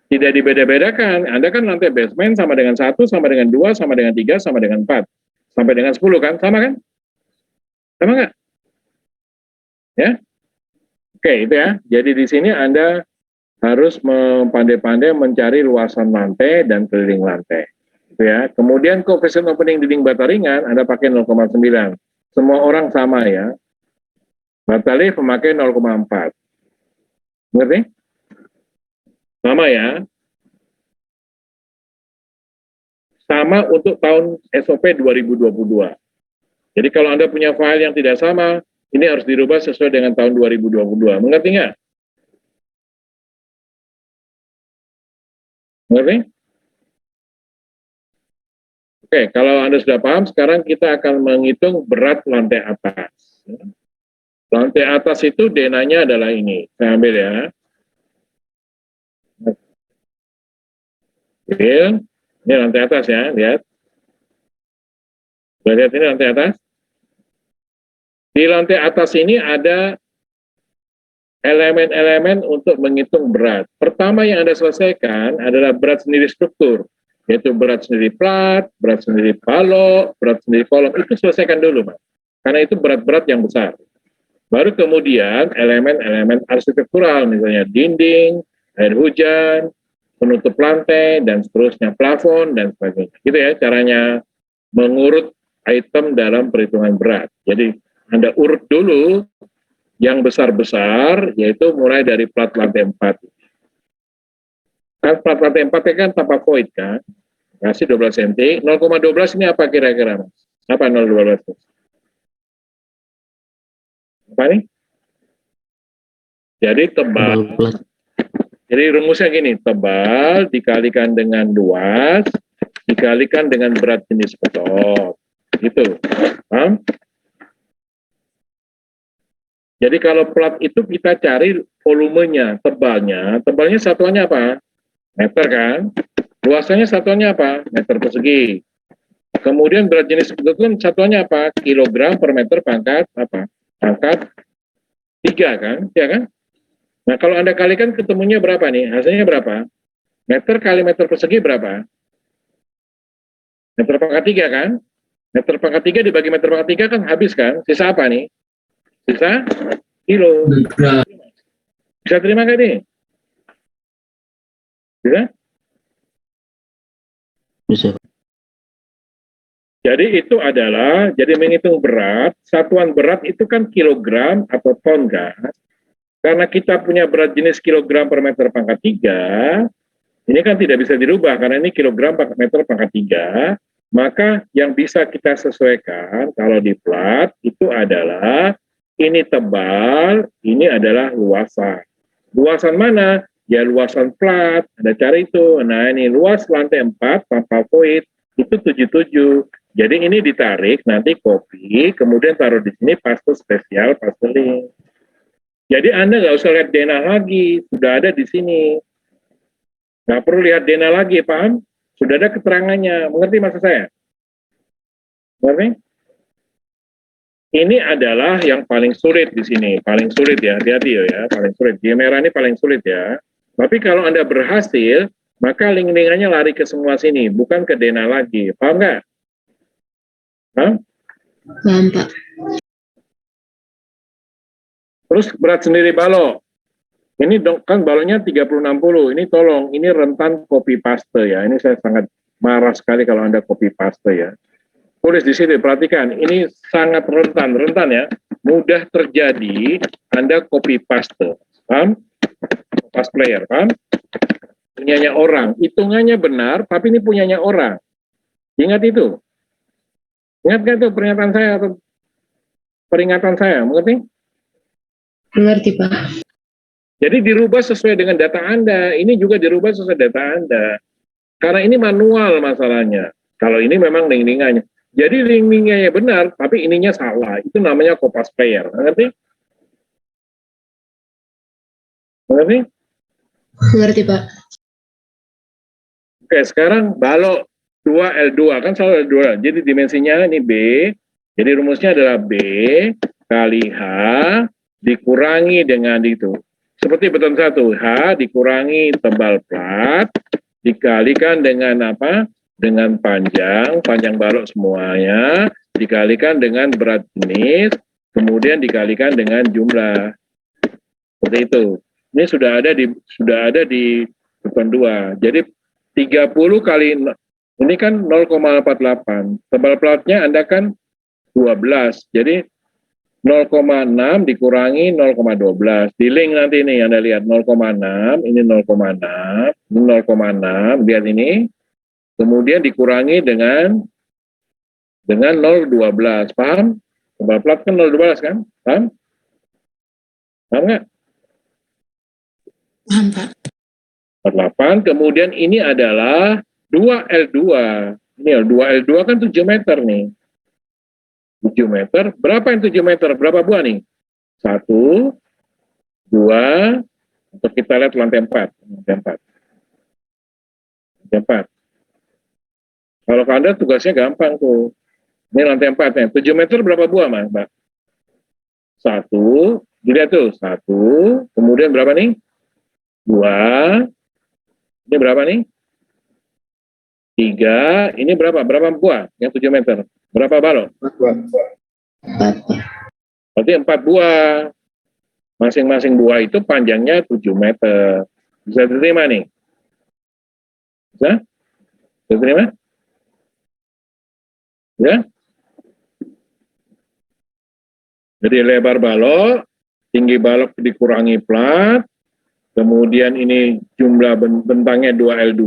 Tidak dibeda-bedakan. Anda kan lantai basement sama dengan 1, sama dengan 2, sama dengan 3, sama dengan 4. Sampai dengan 10 kan? Sama kan? Sama nggak? Ya? Oke, itu ya. Jadi di sini Anda harus pandai-pandai mencari luasan lantai dan keliling lantai. Gitu ya. Kemudian koefisien opening dinding bata ringan Anda pakai 0,9. Semua orang sama ya. Bata lift memakai 0,4. Ngerti? Sama ya. Sama untuk tahun SOP 2022. Jadi kalau Anda punya file yang tidak sama, ini harus dirubah sesuai dengan tahun 2022. Mengerti nggak? Mengerti? Oke, kalau Anda sudah paham, sekarang kita akan menghitung berat lantai atas. Lantai atas itu denanya adalah ini. Saya ambil ya. Ambil. Ini lantai atas ya, lihat. Lihat ini lantai atas. Di lantai atas ini ada elemen-elemen untuk menghitung berat. Pertama yang Anda selesaikan adalah berat sendiri struktur, yaitu berat sendiri plat, berat sendiri balok, berat sendiri kolom. Itu selesaikan dulu, Mas. Karena itu berat-berat yang besar. Baru kemudian elemen-elemen arsitektural, misalnya dinding, air hujan, penutup lantai, dan seterusnya, plafon, dan sebagainya. Gitu ya caranya mengurut item dalam perhitungan berat. Jadi Anda urut dulu yang besar-besar, yaitu mulai dari plat lantai 4. Kan plat lantai 4 kan tanpa void kan, kasih 12 cm, 0,12 ini apa kira-kira, Mas? Apa 0,12? Apa nih? Jadi tebal. Plat. Jadi rumusnya gini, tebal dikalikan dengan luas, dikalikan dengan berat jenis beton. Gitu. Paham? Jadi kalau plat itu kita cari volumenya, tebalnya satuannya apa? Meter kan? Luasannya satuannya apa? Meter persegi. Kemudian berat jenis beton satuannya apa? Kilogram per meter pangkat apa? Pangkat 3 kan? Ya kan? Nah kalau Anda kalikan ketemunya berapa nih? Hasilnya berapa? Meter kali meter persegi berapa? Meter pangkat 3 kan? Meter pangkat 3 dibagi meter pangkat 3 kan habis kan? Sisa apa nih? Sisa kilo. Bisa terima nggak nih? Bisa? Bisa. Jadi itu adalah, jadi menghitung berat, satuan berat itu kan kilogram atau ton kan? Karena kita punya berat jenis kilogram per meter pangkat 3, ini kan tidak bisa dirubah karena ini kilogram per meter pangkat 3, maka yang bisa kita sesuaikan kalau di plat itu adalah ini tebal, ini adalah luasan. Luasan mana? Ya luasan plat, ada cara itu. Nah ini luas lantai 4 tanpa void, itu 77. Jadi ini ditarik, nanti copy, kemudian taruh di sini paste spesial, paste link. Jadi Anda nggak usah lihat denah lagi, sudah ada di sini. Nggak perlu lihat denah lagi, paham? Sudah ada keterangannya, mengerti maksud saya? Mengerti? Ini adalah yang paling sulit di sini, paling sulit ya, hati-hati ya, paling sulit. Dia merah ini paling sulit ya. Tapi kalau Anda berhasil, maka link-linkannya lari ke semua sini, bukan ke denah lagi. Paham nggak? Hah? Paham, Pak. Terus berat sendiri balok. Ini kan baloknya 30-60. Ini tolong, ini rentan copy paste ya. Ini saya sangat marah sekali kalau Anda copy paste ya. Tulis di sini, perhatikan. Ini sangat rentan ya. Mudah terjadi Anda copy paste. Paham? Pas player, paham? Punyanya orang. Hitungannya benar, tapi ini punyanya orang. Ingat itu. Ingat gak itu peringatan saya atau peringatan saya, mengerti? Mengerti, Pak. Jadi dirubah sesuai dengan data Anda. Ini juga dirubah sesuai data Anda. Karena ini manual masalahnya. Kalau ini memang link-linkannya. Jadi link-linknya benar, tapi ininya salah. Itu namanya kopas player. Mengerti? Mengerti? Mengerti, Pak. Oke, sekarang balok 2L2. Kan selalu L2. Jadi dimensinya ini B. Jadi rumusnya adalah B kali H dikurangi dengan itu. Seperti beton 1, H dikurangi tebal plat, dikalikan dengan apa? Dengan panjang balok semuanya, dikalikan dengan berat jenis, kemudian dikalikan dengan jumlah. Seperti itu. Ini sudah ada di beton 2. Jadi 30 kali, ini kan 0,48. Tebal platnya Anda kan 12. Jadi 0,6 dikurangi 0,12. Di link nanti ini Anda lihat 0,6, ini 0,6, ini 0,6, lihat ini. Kemudian dikurangi dengan 0,12. Paham? Tebal plat kan 0,12 kan? Paham? Paham nggak? Paham, Pak. 48. Kemudian ini adalah 2L2. Ini 2L2 kan 7 meter nih. 7 meter. Berapa yang 7 meter? Berapa buah nih? 1, 2, untuk kita lihat lantai 4. Lantai 4. Lantai 4. Kalau Anda tugasnya gampang tuh. Ini lantai 4 nya. 7 meter berapa buah, Mbak? 1, dilihat tuh. 1, kemudian berapa nih? 2, ini berapa nih? 3, ini berapa? Berapa buah yang 7 meter? Berapa balok? 4, Pak. Berarti 4 buah. Masing-masing buah itu panjangnya 7 meter. Bisa diterima nih? Bisa? Bisa diterima? Ya? Jadi lebar balok, tinggi balok dikurangi plat, kemudian ini jumlah bentangnya 2L2,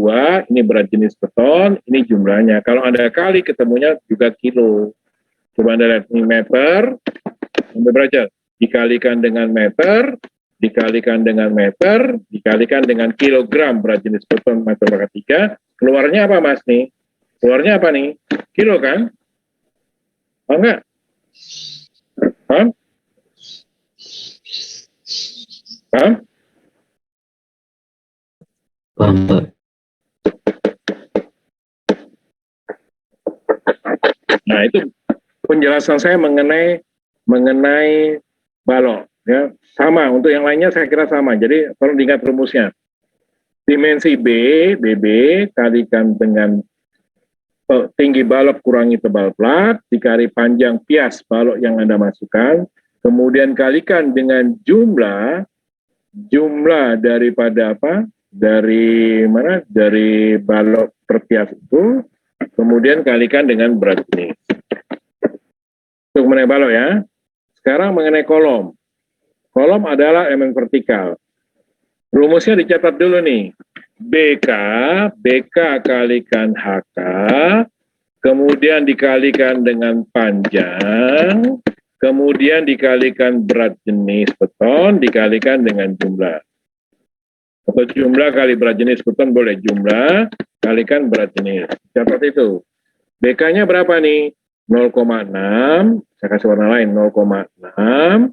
ini berat jenis beton, ini jumlahnya. Kalau Anda kali ketemunya juga kilo. Coba Anda lihat ini meter, sampai berapa? Dikalikan dengan meter, dikalikan dengan meter, dikalikan dengan kilogram berat jenis beton meter per 3, keluarnya apa Mas nih? Keluarnya apa nih? Kilo kan? Oh enggak? Paham? Paham? Paham, Pak. Nah, itu penjelasan saya mengenai balok. Ya, sama, untuk yang lainnya saya kira sama. Jadi, tolong diingat rumusnya. Dimensi BB, kalikan dengan tinggi balok kurangi tebal plat, dikali panjang pias balok yang Anda masukkan, kemudian kalikan dengan jumlah daripada apa? Dari mana? Dari balok per pias itu, kemudian kalikan dengan berat jenis. Untuk mengenai balok ya. Sekarang mengenai kolom. Kolom adalah elemen vertikal. Rumusnya dicatat dulu nih. BK kalikan HK, kemudian dikalikan dengan panjang, kemudian dikalikan berat jenis beton, dikalikan dengan jumlah. Atau jumlah kali berat jenis beton boleh, jumlah kalikan berat jenis. Catat itu. BK-nya berapa nih? 0,6, saya kasih warna lain, 0,6,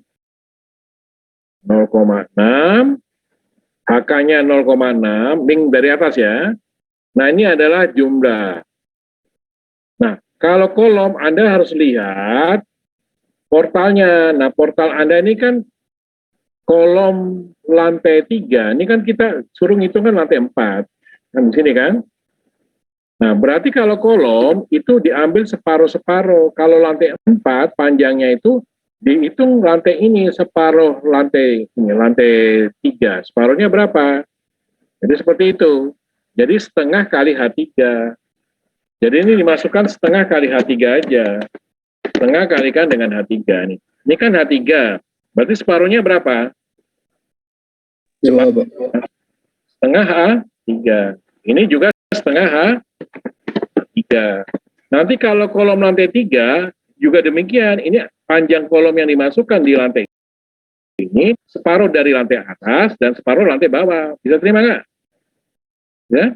HK-nya 0,6, link dari atas ya. Nah, ini adalah jumlah. Nah, kalau kolom Anda harus lihat portalnya. Nah, portal Anda ini kan kolom lantai 3, ini kan kita suruh ngitung kan lantai 4. Kan di sini kan? Nah, berarti kalau kolom itu diambil separuh-separuh. Kalau lantai 4, panjangnya itu dihitung lantai ini, separuh lantai ini, lantai 3. Separuhnya berapa? Jadi seperti itu. Jadi setengah kali H3. Jadi ini dimasukkan setengah kali H3 aja. Setengah kalikan dengan H3 nih. Ini kan H3. Berarti separuhnya berapa? 5, Pak. Setengah H3. Ini juga setengah H3. Nanti kalau kolom lantai 3 juga demikian. Ini panjang kolom yang dimasukkan di lantai ini separuh dari lantai atas dan separuh lantai bawah. Bisa terima nggak? Ya.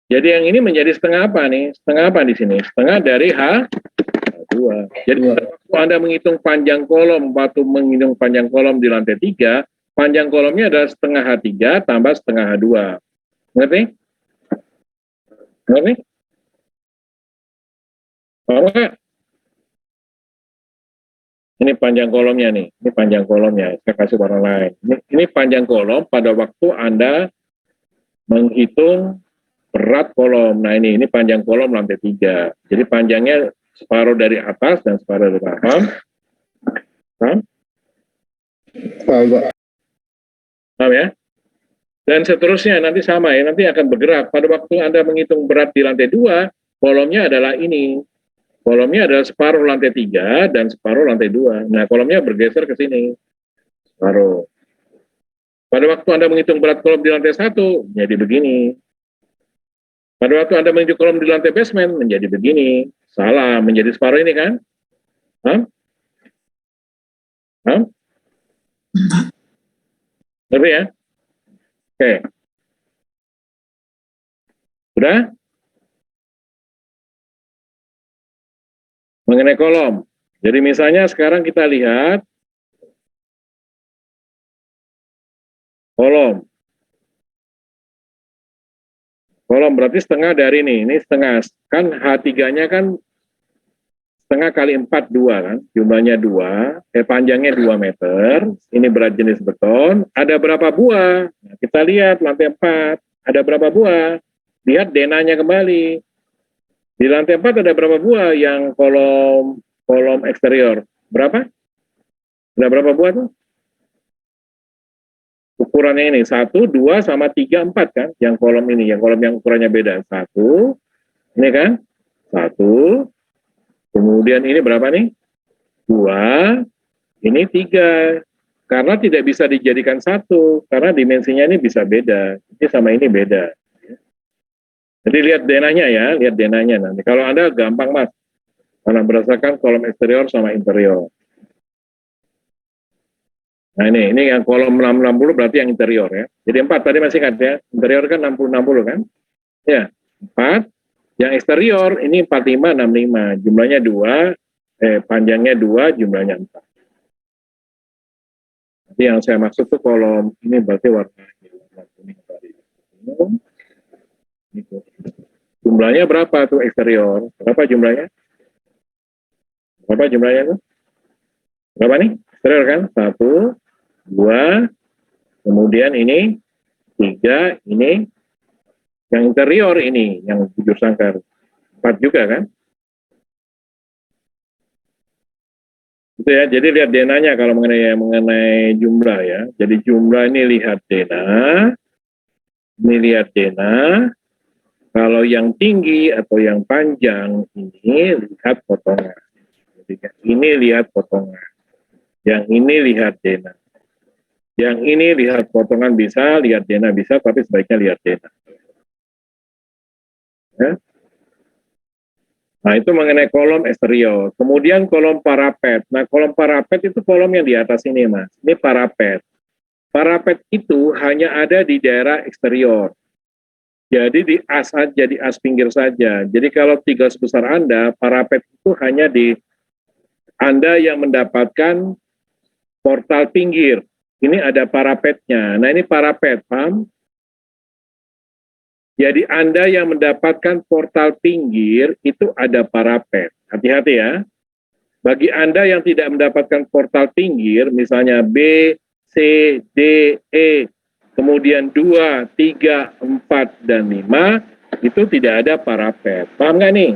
Jadi yang ini menjadi setengah apa nih? Setengah apa di sini? Setengah dari H2. Jadi waktu Anda menghitung panjang kolom, waktu menghitung panjang kolom di lantai 3, panjang kolomnya adalah setengah H3 tambah setengah H2. Ngerti? Ngerti? Paham nggak? Ini panjang kolomnya nih. Ini panjang kolomnya. Saya kasih warna lain. Ini panjang kolom pada waktu Anda menghitung berat kolom. Nah ini panjang kolom lantai 3. Jadi panjangnya separuh dari atas dan separuh dari bawah. Paham? Paham? Paham, Pak. Paham ya? Dan seterusnya nanti sama ya, nanti akan bergerak. Pada waktu Anda menghitung berat di lantai 2, kolomnya adalah ini. Kolomnya adalah separuh lantai 3 dan separuh lantai 2. Nah, kolomnya bergeser ke sini. Separuh. Pada waktu Anda menghitung berat kolom di lantai 1, jadi begini. Pada waktu Anda menghitung kolom di lantai basement, menjadi begini. Salah, menjadi separuh ini kan? Hah? Hah? Ngerti ya? Oke. Sudah? Mengenai kolom. Jadi misalnya sekarang kita lihat kolom. Kolom berarti setengah dari ini setengah. Kan H3-nya kan setengah kali 4, 2 kan. Jumlahnya 2, panjangnya 2 meter. Ini berat jenis beton. Ada berapa buah? Nah, kita lihat lantai 4. Ada berapa buah? Lihat denanya kembali. Di lantai 4 ada berapa buah yang kolom eksterior? Berapa? Ada berapa buah tuh? Ukurannya ini 1, 2, sama 3, 4 kan? Yang kolom ini, yang kolom yang ukurannya beda. 1, ini kan? 1, kemudian ini berapa nih? 2, ini 3. Karena tidak bisa dijadikan 1, karena dimensinya ini bisa beda. Ini sama ini beda. Jadi lihat denahnya ya, lihat denahnya nanti. Kalau Anda gampang mas, karena berdasarkan kolom eksterior sama interior. Nah ini yang kolom 660 berarti yang interior ya. Jadi 4 tadi masih ingat ya, interior kan 60-60 kan? Ya, 4. Yang eksterior ini 45-65, jumlahnya 2, panjangnya 2, jumlahnya 4. Jadi yang saya maksud tuh kolom ini berarti warna kuning tadi. Jumlahnya berapa tuh eksterior? Berapa jumlahnya? Berapa jumlahnya tuh? Berapa nih? Eksterior kan? 1, 2, kemudian ini 3, ini yang interior ini, yang bujur sangkar 4 juga kan? Itu ya, jadi lihat denanya kalau mengenai jumlah ya. Jadi jumlah ini lihat dena, ini lihat dena. Kalau yang tinggi atau yang panjang ini lihat potongan. Jadi ini lihat potongan. Yang ini lihat dena. Yang ini lihat potongan bisa, lihat dena bisa, tapi sebaiknya lihat dena. Ya. Nah itu mengenai kolom eksterior. Kemudian kolom parapet. Nah kolom parapet itu kolom yang di atas ini mas. Ini parapet. Parapet itu hanya ada di daerah eksterior. Jadi di as pinggir saja. Jadi kalau tiga sebesar Anda, parapet itu hanya di Anda yang mendapatkan portal pinggir. Ini ada parapetnya. Nah ini parapet, paham? Jadi Anda yang mendapatkan portal pinggir itu ada parapet. Hati-hati ya. Bagi Anda yang tidak mendapatkan portal pinggir, misalnya B, C, D, E, kemudian 2, 3, 4, dan 5, itu tidak ada parapet. Paham nggak nih?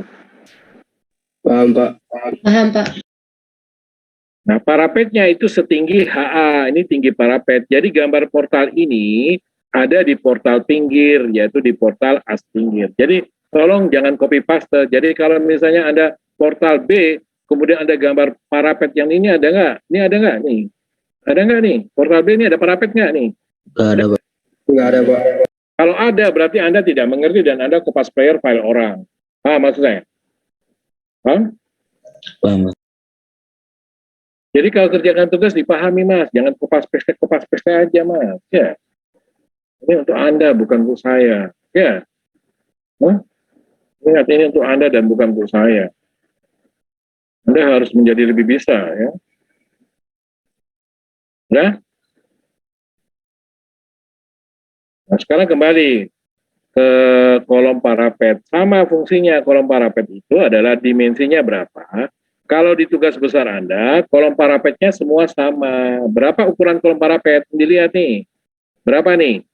Paham, Pak. Paham, Pak. Nah, parapetnya itu setinggi HA, ini tinggi parapet. Jadi gambar portal ini ada di portal pinggir, yaitu di portal as pinggir. Jadi tolong jangan copy paste. Jadi kalau misalnya ada portal B, kemudian ada gambar parapet yang ini ada nggak? Ini ada nggak nih? Ada nggak nih? Portal B ini ada parapet nggak nih? Nggak ada, Pak. Nggak ada, Pak. Kalau ada, berarti Anda tidak mengerti dan Anda kopas player file orang. Paham maksud saya? Paham? Paham, Pak. Jadi kalau kerjakan tugas dipahami mas, jangan kopas paste aja mas. Ya, ini untuk Anda bukan untuk saya. Ya, ingat ini untuk Anda dan bukan untuk saya. Anda harus menjadi lebih bisa ya. Nah, sekarang kembali ke kolom parapet. Sama fungsinya kolom parapet itu adalah dimensinya berapa. Kalau di tugas besar Anda, kolom parapetnya semua sama. Berapa ukuran kolom parapet? Dilihat nih. Berapa nih?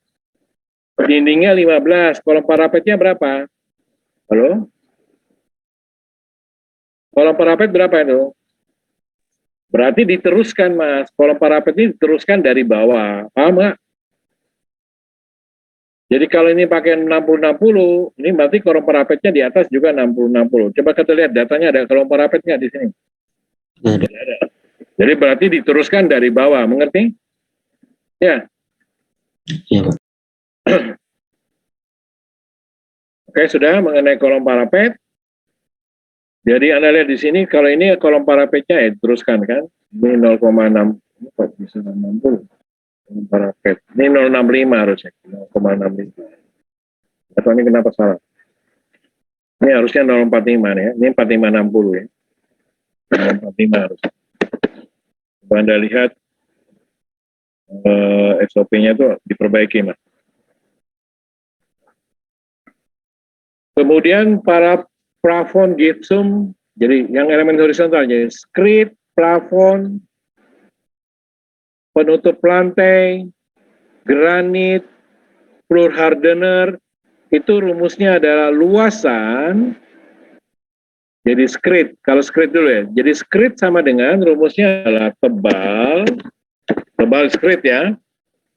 Dindingnya 15, kolom parapetnya berapa? Halo? Kolom parapet berapa itu? Berarti diteruskan mas. Kolom parapet ini diteruskan dari bawah. Paham nggak? Jadi kalau ini pakai 60-60, ini berarti kolom parapetnya di atas juga 60-60. Coba kita lihat datanya ada kolom parapetnya di sini. Nggak ada. Ada. Jadi berarti diteruskan dari bawah, mengerti? Ya. Iya, Pak. Oke, sudah mengenai kolom parapet. Jadi Anda lihat di sini, kalau ini kolom parapetnya ya diteruskan kan. Ini 0,6, kok bisa 60. Parapet. Ini 065 harusnya, 0,65. Atau ini kenapa salah? Ini harusnya 045 nih ya. Ini 4560 ya. 045 harusnya. Coba Anda lihat SOP-nya itu diperbaiki, Mas. Kemudian para plafon gypsum, jadi yang elemen horizontal, jadi skrit, plafon, penutup lantai, granit, floor hardener, itu rumusnya adalah luasan, jadi skrit, kalau skrit dulu ya, jadi skrit sama dengan rumusnya adalah tebal skrit ya,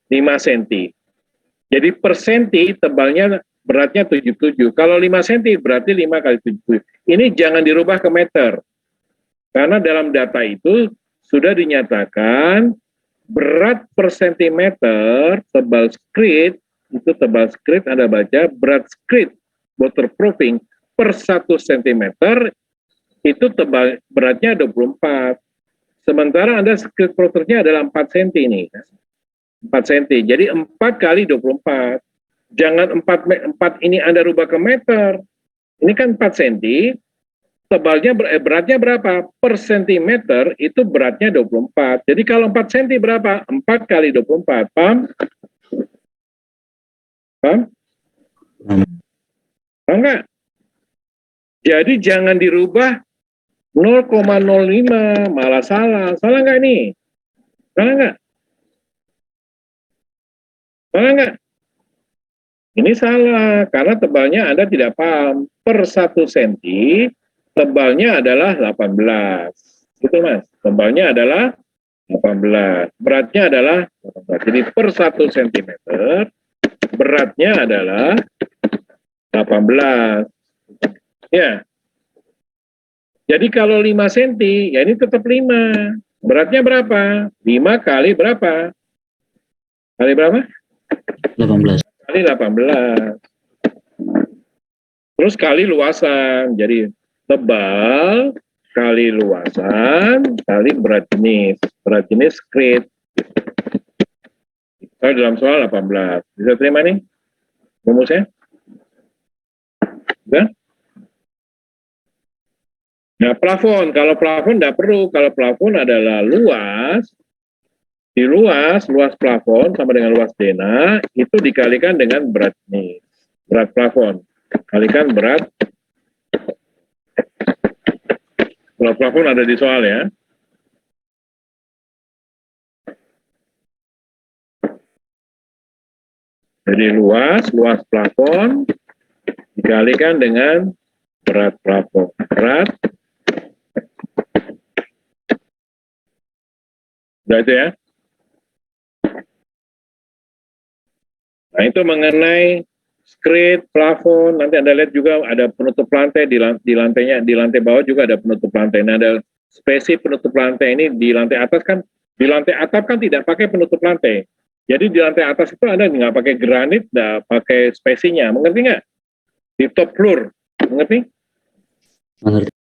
5 cm. Jadi per senti tebalnya beratnya 77, kalau 5 cm berarti 5 kali 77. Ini jangan dirubah ke meter, karena dalam data itu sudah dinyatakan berat per sentimeter tebal skrit, itu tebal skrit Anda baca berat skrit waterproofing per 1 cm itu tebal beratnya 24. Sementara Anda skrit proternya adalah 4 cm ini. 4 cm. Jadi 4 kali 24. Jangan 4 ini Anda rubah ke meter. Ini kan 4 cm. Tebalnya beratnya berapa? Per sentimeter itu beratnya 24. Jadi kalau 4 cm berapa? 4 kali 24. Paham? Paham? Paham nggak? Jadi jangan dirubah 0,05, malah salah. Salah nggak nih? Salah nggak? Salah nggak? Ini salah, karena tebalnya Anda tidak paham. Per 1 cm, tebalnya adalah 18. Gitu Mas, tebalnya adalah 18. Beratnya adalah 18. Jadi per 1 cm, beratnya adalah 18. Ya. Jadi kalau 5 cm, ya ini tetap 5. Beratnya berapa? 5 kali berapa? Kali berapa? 18. Kali 18. Terus kali luasan. Jadi tebal kali luasan kali berat jenis. Berat jenis skrit. Kalau dalam soal 18. Bisa terima nih? Rumusnya? Bisa? Nah, plafon. Kalau plafon tidak perlu. Kalau plafon adalah luas. Di luas plafon sama dengan luas dena, itu dikalikan dengan berat jenis. Berat plafon. Kalikan berat. Kalau plafon ada di soal ya. Jadi luas plafon dikalikan dengan berat plafon. Berat. Udah itu ya. Nah itu mengenai skrit, plafon, nanti Anda lihat juga ada penutup lantai, di lantai bawah juga ada penutup lantai. Nah ada spesi penutup lantai ini di lantai atas kan, di lantai atap kan tidak pakai penutup lantai. Jadi di lantai atas itu Anda nggak pakai granit, nggak pakai spesinya, mengerti nggak? Di top floor, mengerti? Mengerti.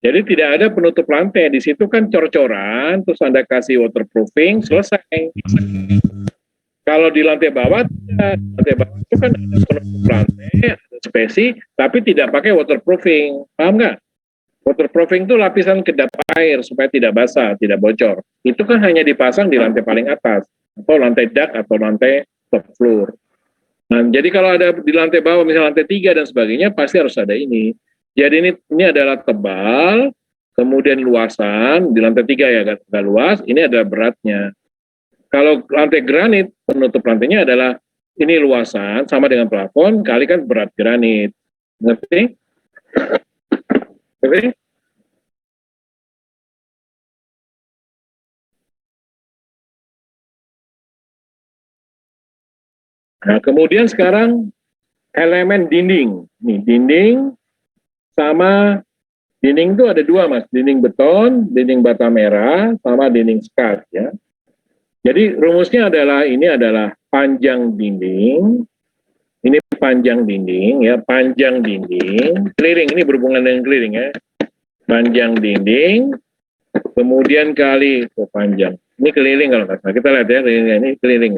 Jadi tidak ada penutup lantai, di situ kan cor-coran, terus Anda kasih waterproofing, selesai. Kalau di lantai bawah, lantai bawah itu kan ada penutup lantai, ada spesi, tapi tidak pakai waterproofing, paham nggak? Waterproofing itu lapisan kedap air supaya tidak basah, tidak bocor. Itu kan hanya dipasang di lantai paling atas, atau lantai dak, atau lantai top floor. Nah, jadi kalau ada di lantai bawah, misalnya lantai 3 dan sebagainya, pasti harus ada ini. Jadi ini adalah tebal, kemudian luasan, di lantai 3 ya agak luas, ini adalah beratnya. Kalau lantai granit, penutup lantainya adalah ini luasan sama dengan plafon kalikan berat granit. Ngerti? Ngerti? Nah, kemudian sekarang elemen dinding. Nih, dinding sama dinding itu ada dua, Mas. Dinding beton, dinding bata merah, sama dinding skat ya. Jadi rumusnya adalah ini adalah panjang dinding, ini panjang dinding ya, panjang dinding, keliling ini berhubungan dengan keliling ya, panjang dinding, kemudian kali panjang, Ini keliling kalau nggak salah. Kita lihat ya, ini keliling.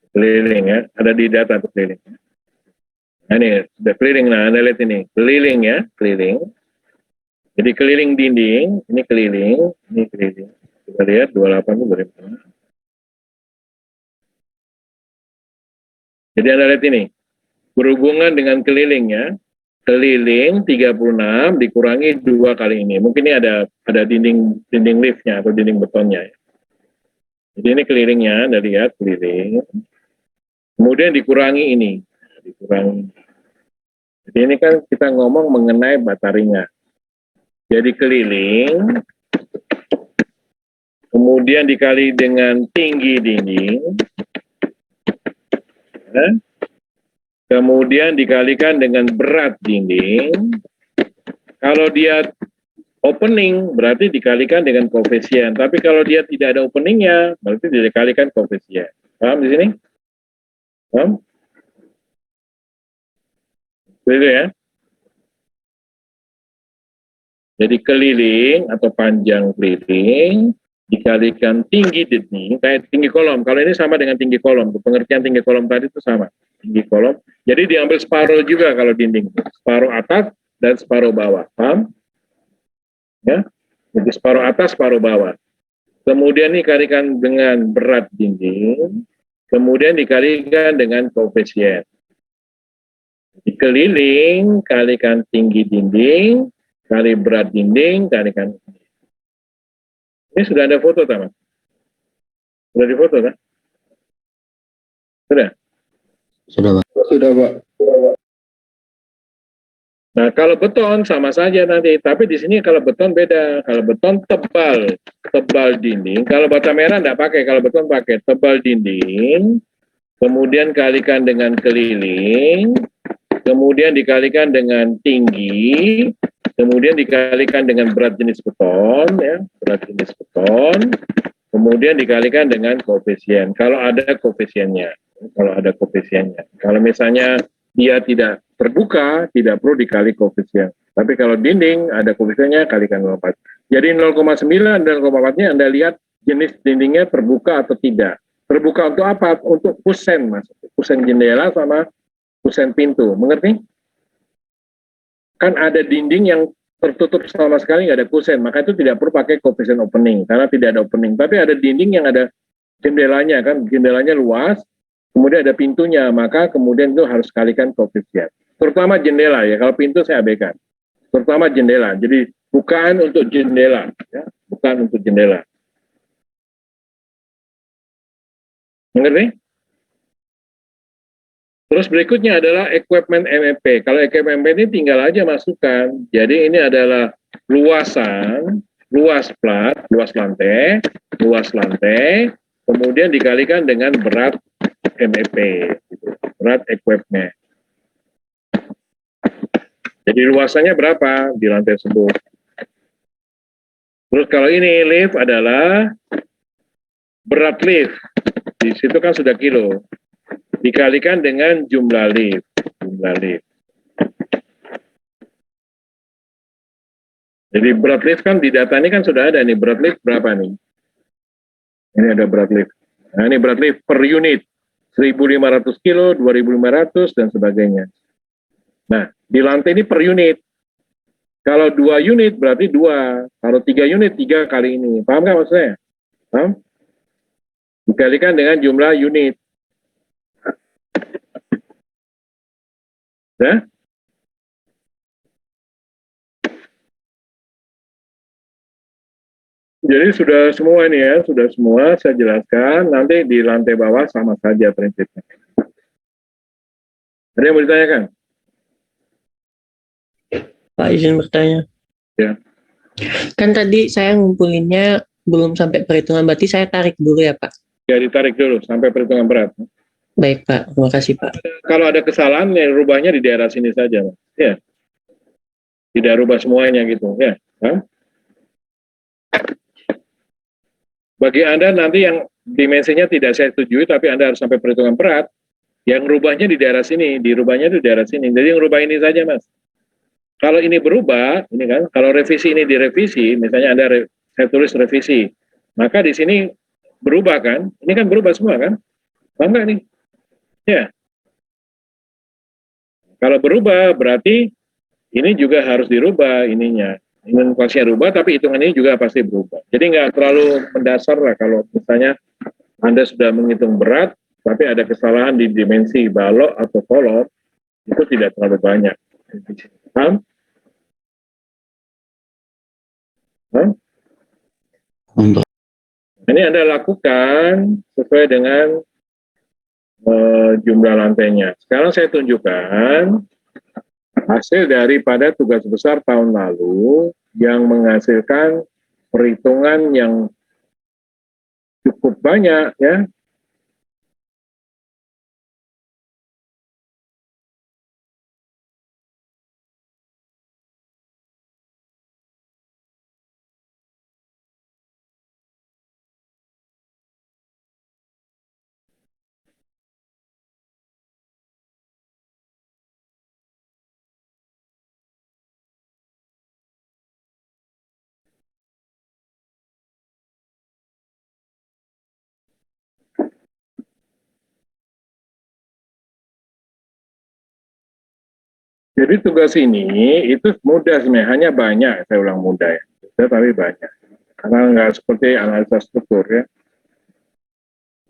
Keliling ya, ada di data tuh keliling. Nah ini sudah keliling, nah Anda lihat ini, keliling ya, keliling. Jadi keliling dinding, ini keliling. Kita lihat 28 itu bagaimana. Jadi Anda lihat ini, berhubungan dengan keliling ya. Keliling 36 dikurangi 2 kali ini. Mungkin ini ada dinding liftnya atau dinding betonnya. Jadi ini kelilingnya, Anda lihat keliling. Kemudian dikurangi ini. Dikurangi. Jadi ini kan kita ngomong mengenai bata ringan. Jadi keliling, kemudian dikali dengan tinggi dinding, ya. Kemudian dikalikan dengan berat dinding. Kalau dia opening, berarti dikalikan dengan koefisien. Tapi kalau dia tidak ada openingnya, berarti dikalikan koefisien. Paham di sini? Paham? Begitu ya. Jadi keliling atau panjang keliling dikalikan tinggi dinding, kayak tinggi kolom. Kalau ini sama dengan tinggi kolom. Pengertian tinggi kolom tadi itu sama. Tinggi kolom. Jadi diambil separuh juga kalau dinding. Separuh atas dan separuh bawah. Paham? Ya. Jadi separuh atas, separuh bawah. Kemudian dikalikan dengan berat dinding. Kemudian dikalikan dengan koefisien. Keliling, kalikan tinggi dinding, kali berat dinding, kalikan. Ini sudah ada foto, teman? Sudah difoto, kan? Sudah? Sudah, Pak. Sudah, Pak. Nah, kalau beton sama saja nanti, tapi di sini kalau beton beda. Kalau beton tebal dinding. Kalau bata merah enggak pakai, kalau beton pakai tebal dinding, kemudian kalikan dengan keliling, kemudian dikalikan dengan tinggi, kemudian dikalikan dengan berat jenis beton, ya, berat jenis beton, kemudian dikalikan dengan koefisien. Kalau ada koefisiennya, Kalau misalnya dia tidak terbuka, tidak perlu dikali koefisien. Tapi kalau dinding ada koefisiennya, kalikan 0,4. Jadi 0,9 dan 0,4-nya Anda lihat jenis dindingnya terbuka atau tidak. Terbuka untuk apa? Untuk kusen, Mas. Kusen jendela sama kusen pintu, mengerti? Kan ada dinding yang tertutup sama sekali, nggak ada kusen, maka itu tidak perlu pakai koefisien opening, karena tidak ada opening. Tapi ada dinding yang ada jendelanya, kan jendelanya luas, kemudian ada pintunya, maka kemudian itu harus kalikan koefisien. Terutama jendela ya, kalau pintu saya abaikan. Terutama jendela, jadi bukan untuk jendela, ya, bukan untuk jendela. Mengerti? Terus berikutnya adalah equipment MEP. Kalau equipment MEP ini tinggal aja masukkan. Jadi ini adalah luasan, luas plat, luas lantai, kemudian dikalikan dengan berat MEP, gitu. Berat equipment. Jadi luasannya berapa di lantai tersebut. Terus kalau ini lift adalah berat lift. Di situ kan sudah kilo. Dikalikan dengan jumlah lift. Jadi berat lift kan di data ini kan sudah ada nih, berat lift berapa nih? Ini ada berat lift. Nah, ini berat lift per unit. 1.500 kilo, 2.500, dan sebagainya. Nah, di lantai ini per unit. Kalau 2 unit berarti 2. Kalau 3 unit, 3 kali ini. Paham nggak maksudnya? Paham? Dikalikan dengan jumlah unit. Ya? Jadi sudah semua ini ya, sudah semua saya jelaskan. Nanti di lantai bawah sama saja prinsipnya. Ada yang mau ditanyakan? Pak, izin bertanya. Ya. Kan tadi saya ngumpulinnya belum sampai perhitungan, berarti saya tarik dulu ya, Pak? Ya, ditarik dulu sampai perhitungan berat. Baik, Pak. Terima kasih, Pak. Kalau ada kesalahan, ya rubahnya di daerah sini saja. Ya. Tidak rubah semuanya gitu. Ya. Hah? Bagi Anda nanti yang dimensinya tidak saya setujui, tapi Anda harus sampai perhitungan berat, yang rubahnya di daerah sini, dirubahnya di daerah sini. Jadi yang rubah ini saja, Mas. Kalau ini berubah, ini kan, kalau revisi ini direvisi, misalnya saya tulis revisi, maka di sini berubah kan? Ini kan berubah semua kan? Enggak nih? Ya. Kalau berubah berarti ini juga harus dirubah ininya. Nomenklaturnya rubah, tapi hitungan ini juga pasti berubah. Jadi nggak terlalu mendasar lah kalau misalnya Anda sudah menghitung berat, tapi ada kesalahan di dimensi balok atau kolom, itu tidak terlalu banyak. Paham? Paham? Pak. Ini Anda lakukan sesuai dengan jumlah lantainya. Sekarang saya tunjukkan hasil daripada tugas besar tahun lalu yang menghasilkan perhitungan yang cukup banyak ya. Jadi tugas ini itu mudah sebenarnya, hanya banyak, saya ulang mudah ya, tapi banyak. Karena nggak seperti analisa struktur ya.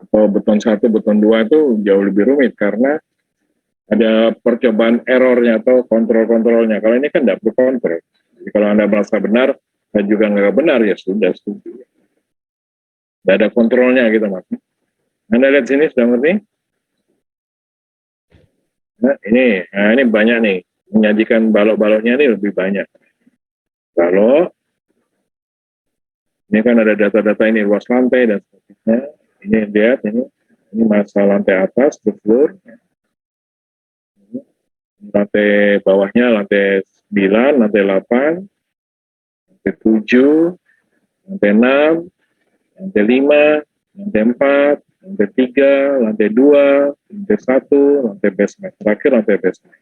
Atau beton 1, beton 2 itu jauh lebih rumit karena ada percobaan errornya atau kontrol-kontrolnya. Kalau ini kan nggak perlu kontrol. Jadi kalau Anda merasa benar dan juga nggak benar ya sudah setuju. Nggak ada kontrolnya gitu mas. Anda lihat sini sudah ngerti? Nah, ini banyak nih. Menyajikan balok-baloknya ini lebih banyak. Balok, ini kan ada data-data ini luas lantai dan sebagainya. Ini lihat ini masa lantai atas, the floor. Lantai bawahnya lantai 9, lantai 8, lantai 7, lantai 6, lantai 5, lantai 4, lantai 3, lantai 2, lantai 1, lantai basement. Terakhir lantai basement.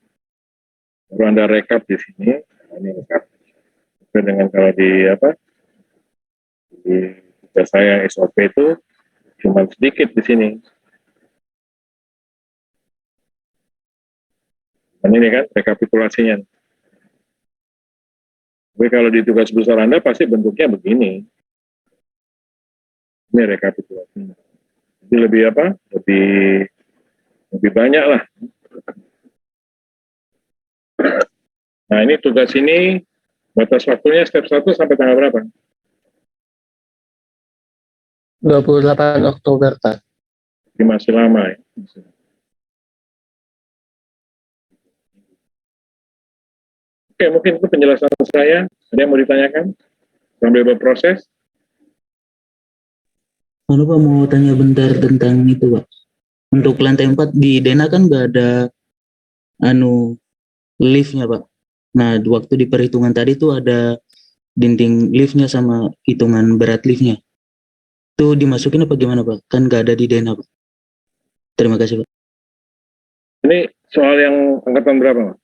Baru Anda rekap di sini. Ini rekap. Sesuai dengan kalau di tugas saya SOP itu cuma sedikit di sini. Dan ini kan rekapitulasinya. Tapi kalau di tugas besar Anda pasti bentuknya begini. Ini rekapitulasinya. Jadi lebih lebih banyak lah. Nah ini tugas ini batas waktunya step 1 sampai tanggal berapa? 28 Oktober, Pak. Ini masih lama ya. Oke, mungkin itu penjelasan saya. Ada yang mau ditanyakan? Sambil berproses. Pak mau tanya bentar tentang itu Pak. Untuk lantai 4 di Dena kan nggak ada liftnya Pak. Nah waktu di perhitungan tadi tuh ada dinding liftnya sama hitungan berat liftnya. Itu dimasukin apa gimana Pak? Kan nggak ada di Dena Pak. Terima kasih Pak. Ini soal yang angkatan berapa, Mas?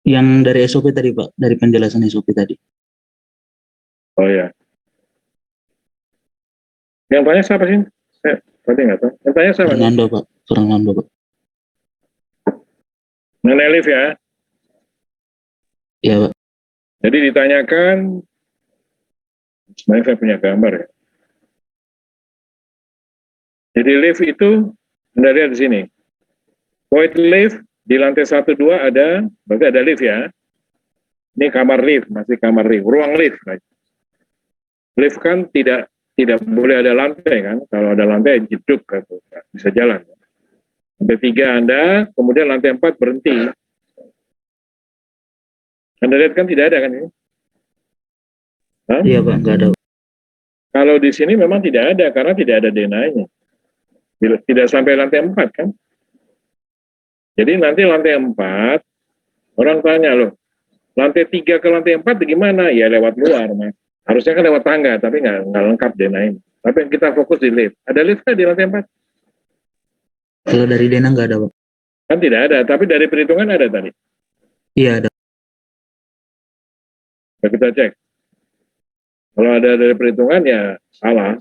Yang dari SOP tadi Pak, dari penjelasan SOP tadi. Oh ya. Yang tanya siapa sih? Saya tadi nggak tahu. Yang tanya siapa? Fernando Pak, Fernando Pak. Mengenai lift ya. Iya Pak. Jadi ditanyakan, sebenarnya saya punya gambar ya. Jadi lift itu, Anda lihat di sini. Void lift di lantai 1, 2 ada, berarti ada lift ya. Ini kamar lift, masih kamar lift, ruang lift. Lift kan tidak boleh ada lantai kan, kalau ada lantai jeduk gitu, bisa jalan. Lantai 3 Anda, kemudian lantai 4 berhenti. Anda lihat kan tidak ada kan ini? Hah? Iya Pak, nggak ada. Kalau di sini memang tidak ada, karena tidak ada denanya. Tidak sampai lantai 4 kan? Jadi nanti lantai 4, orang tanya loh, lantai 3 ke lantai 4 gimana? Ya lewat luar, Mas. Harusnya kan lewat tangga, tapi nggak lengkap dena ini. Tapi kita fokus di lift. Ada lift kan di lantai 4? Kalau dari Dena nggak ada Pak. Kan tidak ada, tapi dari perhitungan ada tadi. Iya ada. Nah, kita cek. Kalau ada dari perhitungan ya salah.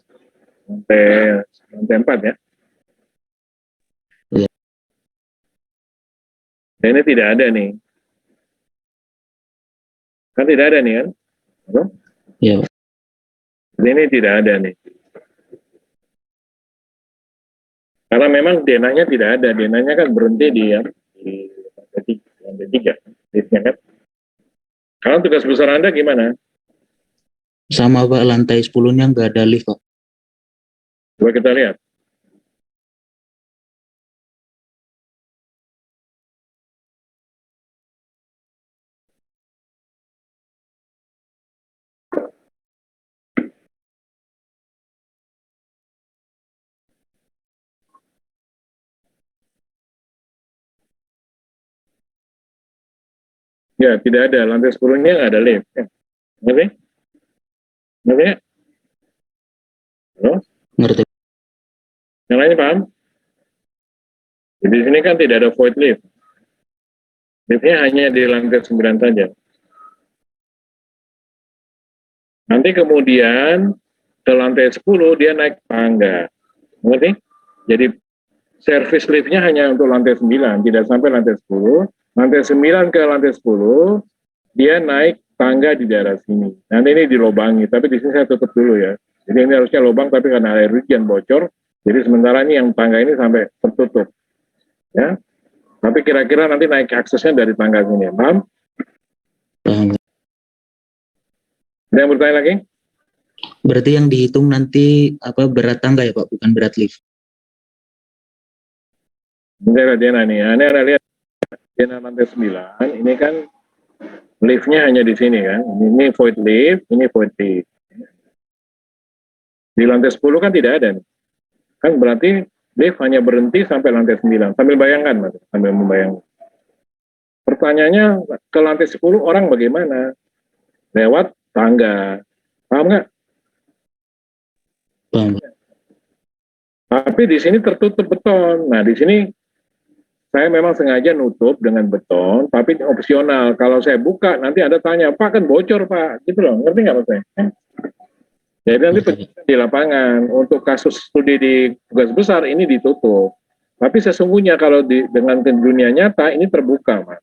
Lantai 4 ya. Iya. Nah, ini tidak ada nih. Kan tidak ada nih kan? Halo? Iya, Pak. Ini tidak ada nih. Karena memang denanya tidak ada. Denanya kan berhenti di lantai 3. Liftnya kan. Kalau tugas besar Anda gimana? Sama Pak, lantai 10-nya nggak ada lift Pak. Coba kita lihat. Ya, tidak ada. Lantai 10-nya nggak ada lift. Ya. Ngerti? Ngerti ya? Halo? Ngerti? Yang lain paham? Jadi di sini kan tidak ada void lift. Liftnya hanya di lantai 9 saja. Nanti kemudian ke lantai 10 dia naik tangga. Ngerti? Jadi service liftnya hanya untuk lantai 9, tidak sampai lantai 10. Lantai 9 ke lantai 10, dia naik tangga di daerah sini. Nanti ini dilobangi, tapi di sini saya tutup dulu ya. Jadi ini harusnya lubang, tapi karena air hujan bocor, jadi sementara ini yang tangga ini sampai tertutup. Ya, tapi kira-kira nanti naik aksesnya dari tangga sini, paham? Paham. Ada yang bertanya lagi? Berarti yang dihitung nanti apa berat tangga ya Pak, bukan berat lift. Ini ada Dena nih, ini ada lihat Dena lantai 9, ini kan liftnya hanya di sini kan, ini void lift, ini void lift. Di lantai 10 kan tidak ada nih. Kan berarti lift hanya berhenti sampai lantai 9. Sambil bayangkan, Mas, sambil membayangkan. Pertanyaannya, ke lantai 10 orang bagaimana? Lewat tangga. Paham nggak? Paham Pak. Tapi di sini tertutup beton. Nah, di sini saya memang sengaja nutup dengan beton, tapi opsional. Kalau saya buka, nanti ada tanya, Pak kan bocor, Pak. Gitu loh, ngerti nggak Mas? Jadi nanti di lapangan, untuk kasus studi di tugas besar ini ditutup. Tapi sesungguhnya kalau dengan dunia nyata ini terbuka, Mas.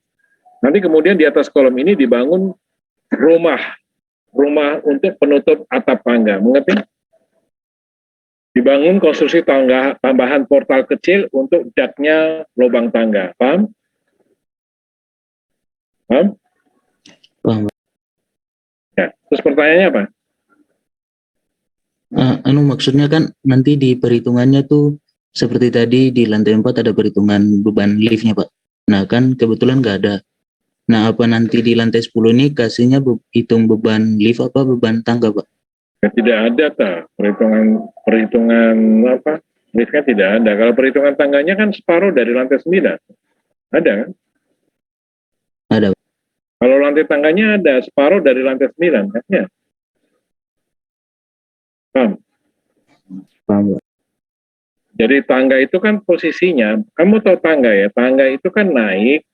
Nanti kemudian di atas kolom ini dibangun rumah untuk penutup atap tangga, mengerti? Dibangun konstruksi tangga tambahan portal kecil untuk daknya lubang tangga, paham? Paham? Paham Pak. Ya. Terus pertanyaannya apa? Maksudnya kan nanti di perhitungannya tuh seperti tadi di lantai 4 ada perhitungan beban liftnya Pak. Nah kan kebetulan nggak ada. Nah apa nanti di lantai 10 ini kasihnya hitung beban lift apa beban tangga Pak? Ya, tidak ada perhitungan apa? Liftnya tidak ada. Kalau perhitungan tangganya kan separuh dari lantai 9. Ada kan? Ada. Kalau lantai tangganya ada separuh dari lantai 9 kan? Ya. Paham? Paham Pak. Jadi tangga itu kan posisinya, kamu tahu tangga ya, tangga itu kan naik,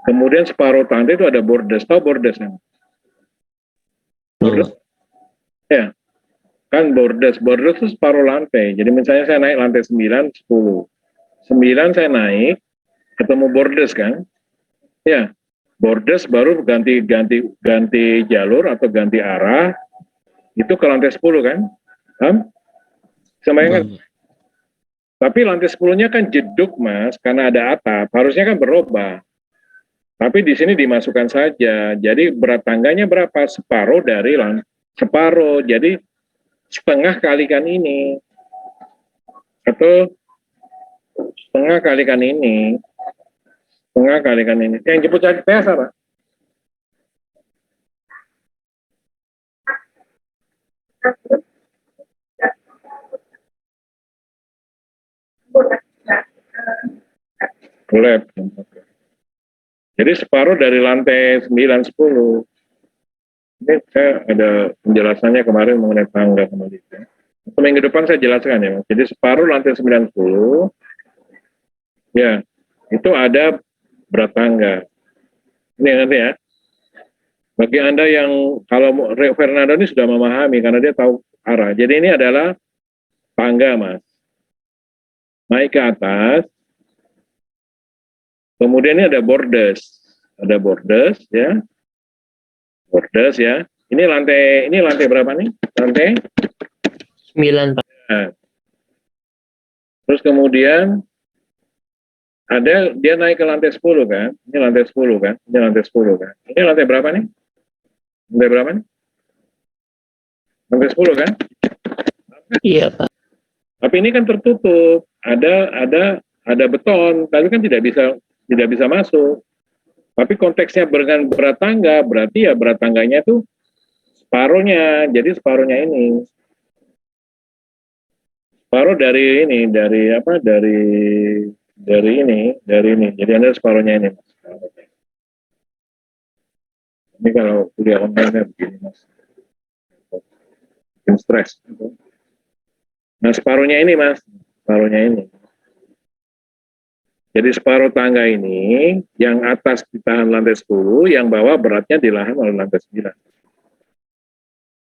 kemudian separuh tangga itu ada bordes, tahu bordes kan? Bordes? Ya, kan bordes itu separuh lantai. Jadi misalnya saya naik lantai 9, 10. 9 saya naik, ketemu bordes kan? Ya, bordes baru ganti jalur atau ganti arah, itu ke lantai 10 kan? Sama yang tapi lantai 10-nya kan jeduk, Mas, karena ada atap, harusnya kan berubah. Tapi di sini dimasukkan saja. Jadi berat tangganya berapa? Separuh dari separuh. Jadi setengah kalikan ini. Atau setengah kalikan ini. Setengah kalikan ini. Yang jemput saya tes apa? Boleh. Jadi separuh dari lantai 9, 10. Ini saya ada penjelasannya kemarin mengenai tangga kembali. Minggu depan saya jelaskan ya. Jadi separuh lantai 9, 10. Ya, itu ada berat tangga. Ini nanti ya. Bagi Anda yang kalau Fernando ini sudah memahami karena dia tahu arah. Jadi ini adalah tangga, Mas. Naik ke atas. Kemudian ini ada borders. Ada borders ya. Borders ya. Ini lantai berapa nih? Lantai 9, Pak. Nah, terus kemudian ada dia naik ke lantai 10 kan? Ini lantai 10 kan? Ini lantai 10 kan? Ini lantai berapa nih? Lantai berapa nih? Lantai 10 kan? Iya, Pak. Tapi ini kan tertutup. Ada beton, tapi kan tidak bisa masuk. Tapi konteksnya dengan berat tangga, berarti ya berat tangganya itu separuhnya. Jadi separuhnya ini. Separuh dari ini, dari apa? Dari ini. Jadi Anda separuhnya ini. Ini kalau kuliah online begini, Mas. Bikin stres. Nah, separuhnya ini, Mas. Separuhnya ini. Jadi separuh tangga ini, yang atas ditahan lantai 10, yang bawah beratnya dilahan oleh lantai 9.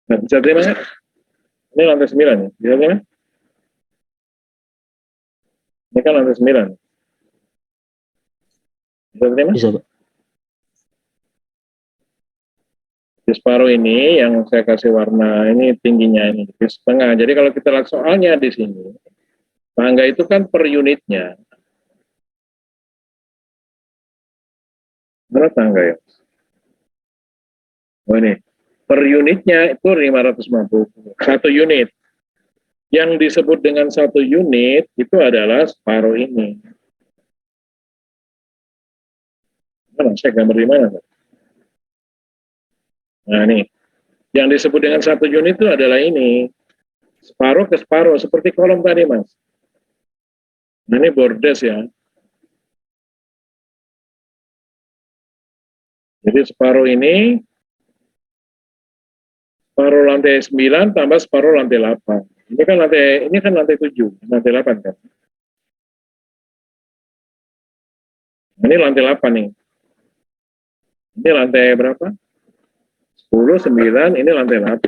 Nah, bisa terima nggak? Ini lantai 9. Bisa terima? Ini kan lantai 9. Bisa terima? Bisa, Pak. Di separuh ini, yang saya kasih warna ini tingginya ini, di setengah. Jadi kalau kita lihat soalnya di sini, tangga itu kan per unitnya. Mana tangga ya? Oh ini, per unitnya itu 550. Satu unit. Yang disebut dengan satu unit itu adalah separuh ini. Mana? Saya gambar di mana? Nah ini, yang disebut dengan satu unit itu adalah ini. Separuh ke separuh, seperti kolom tadi, Mas. Nah, ini borders ya. Jadi separuh ini, separuh lantai 9 tambah separuh lantai 8. Ini kan lantai 7, lantai 8 kan. Nah, ini lantai 8 nih. Ini lantai berapa? 10, 9, ini lantai 8.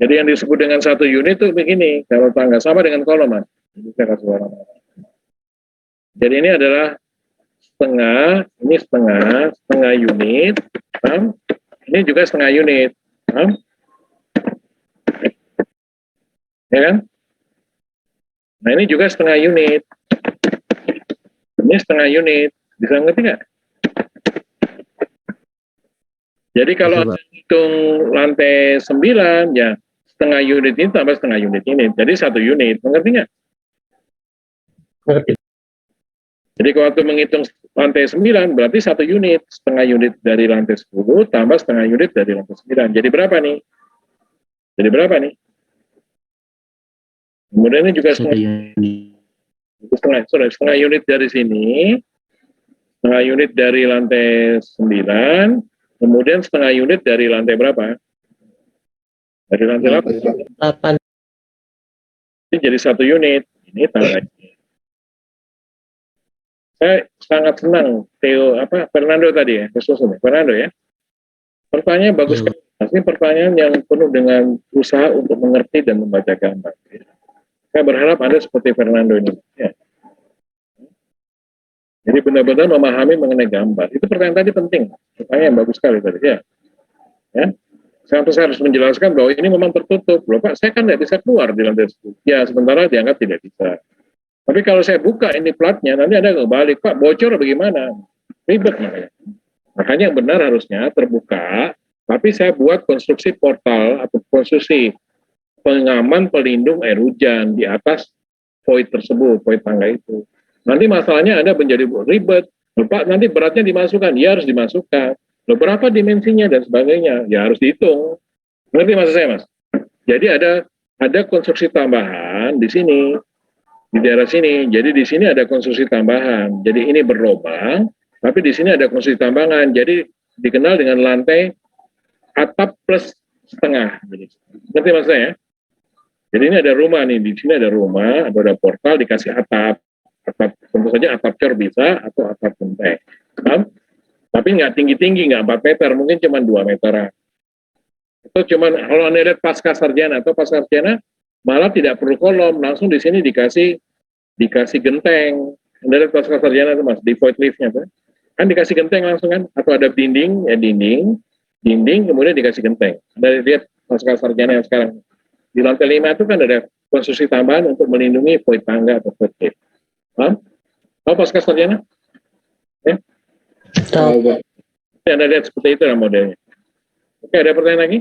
Jadi yang disebut dengan satu unit itu begini, kalau tangga sama dengan kolom, Mas. Ini saya kasih warna. Jadi ini adalah setengah unit, paham? Ini juga setengah unit, paham? Ya kan? Nah ini juga setengah unit, ini setengah unit, bisa ngerti nggak? Jadi kalau Bisa, Pak. hitung lantai 9, ya setengah unit ini tambah setengah unit ini, jadi satu unit, mengerti nggak? Ngerti. Jadi kalau waktu menghitung lantai 9, berarti satu unit, setengah unit dari lantai 10, tambah setengah unit dari lantai 9. Jadi berapa nih? Jadi berapa nih? Kemudian ini juga Satu unit. setengah unit dari sini, setengah unit dari lantai 9, kemudian setengah unit dari lantai berapa? Dari lantai 8. 8. Ini jadi satu unit. Ini tangganya. Saya sangat senang Fernando tadi ya, Fernando ya. Pertanyaan bagus sekali. Ini pertanyaan yang penuh dengan usaha untuk mengerti dan membaca gambar. Saya berharap Anda seperti Fernando ini. Ya. Jadi benar-benar memahami mengenai gambar. Itu pertanyaan tadi penting. Pertanyaan bagus sekali tadi ya. Sampai saya harus menjelaskan bahwa ini memang tertutup. Loh Pak, saya kan tidak bisa keluar di lantai 10. Ya, sementara dianggap tidak bisa. Tapi kalau saya buka ini platnya, nanti ada kebalik, Pak, bocor bagaimana? Ribet namanya. Makanya yang benar harusnya terbuka, tapi saya buat konstruksi portal atau konstruksi pengaman pelindung air hujan di atas void tersebut, void tangga itu. Nanti masalahnya Anda menjadi ribet. Pak, nanti beratnya dimasukkan, ya harus dimasukkan. Loh, berapa dimensinya dan sebagainya? Ya harus dihitung. Ngerti maksud saya, Mas? Jadi ada konstruksi tambahan di sini, di daerah sini. Jadi di sini ada konstruksi tambahan. Jadi ini berlubang, tapi di sini ada konstruksi tambahan. Jadi dikenal dengan lantai atap plus setengah. Ngerti maksud saya? Jadi ini ada rumah nih, di sini ada rumah, ada portal dikasih atap. Atap tentu saja atap cor bisa atau atap genteng. Tapi nggak tinggi-tinggi, nggak 4 meter, mungkin cuma 2 meteran. Itu cuman kalau Anda lihat pasca sarjana atau pasca sarjana malah tidak perlu kolom, langsung di sini dikasih genteng. Anda lihat pasca sarjana itu Mas, di void liftnya tuh. Kan dikasih genteng langsung kan, atau ada dinding, ya dinding kemudian dikasih genteng. Anda lihat pasca sarjana yang sekarang. Di lantai 5 itu kan ada konstruksi tambahan untuk melindungi void tangga atau void lift. Paham? Tahu pasca sarjana? Ya? Tahu. Pak. Anda lihat seperti itu lah modelnya. Oke, ada pertanyaan lagi?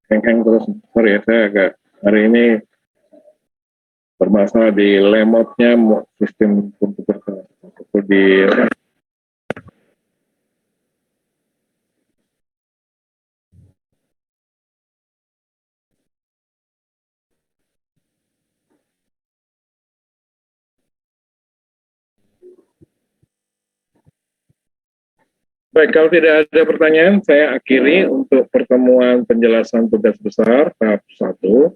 Heng-heng terus. Sorry ya, saya agak hari ini bermasalah di lemotnya sistem komputer saya. Di Baik, kalau tidak ada pertanyaan, saya akhiri untuk pertemuan penjelasan tugas besar tahap 1.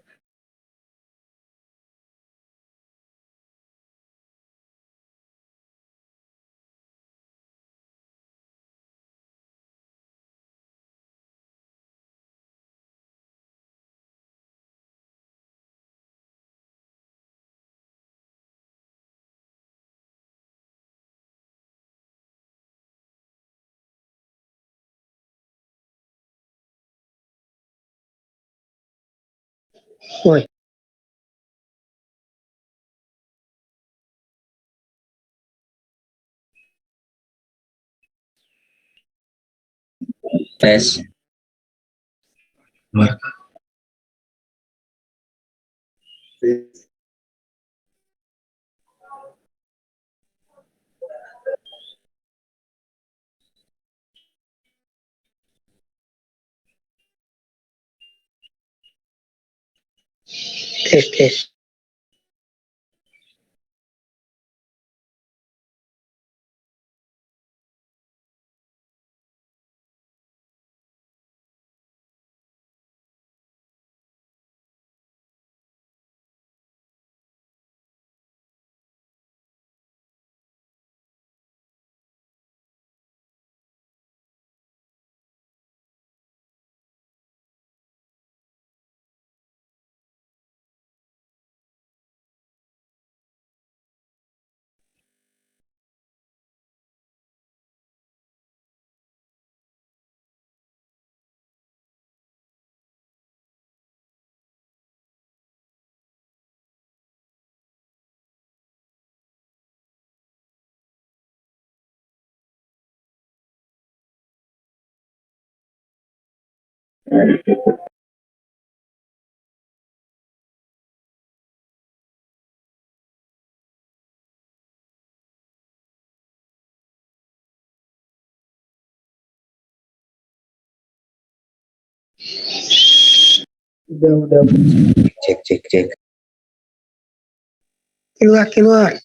Woi, Tes. tes. Udah. Cek. Keluar.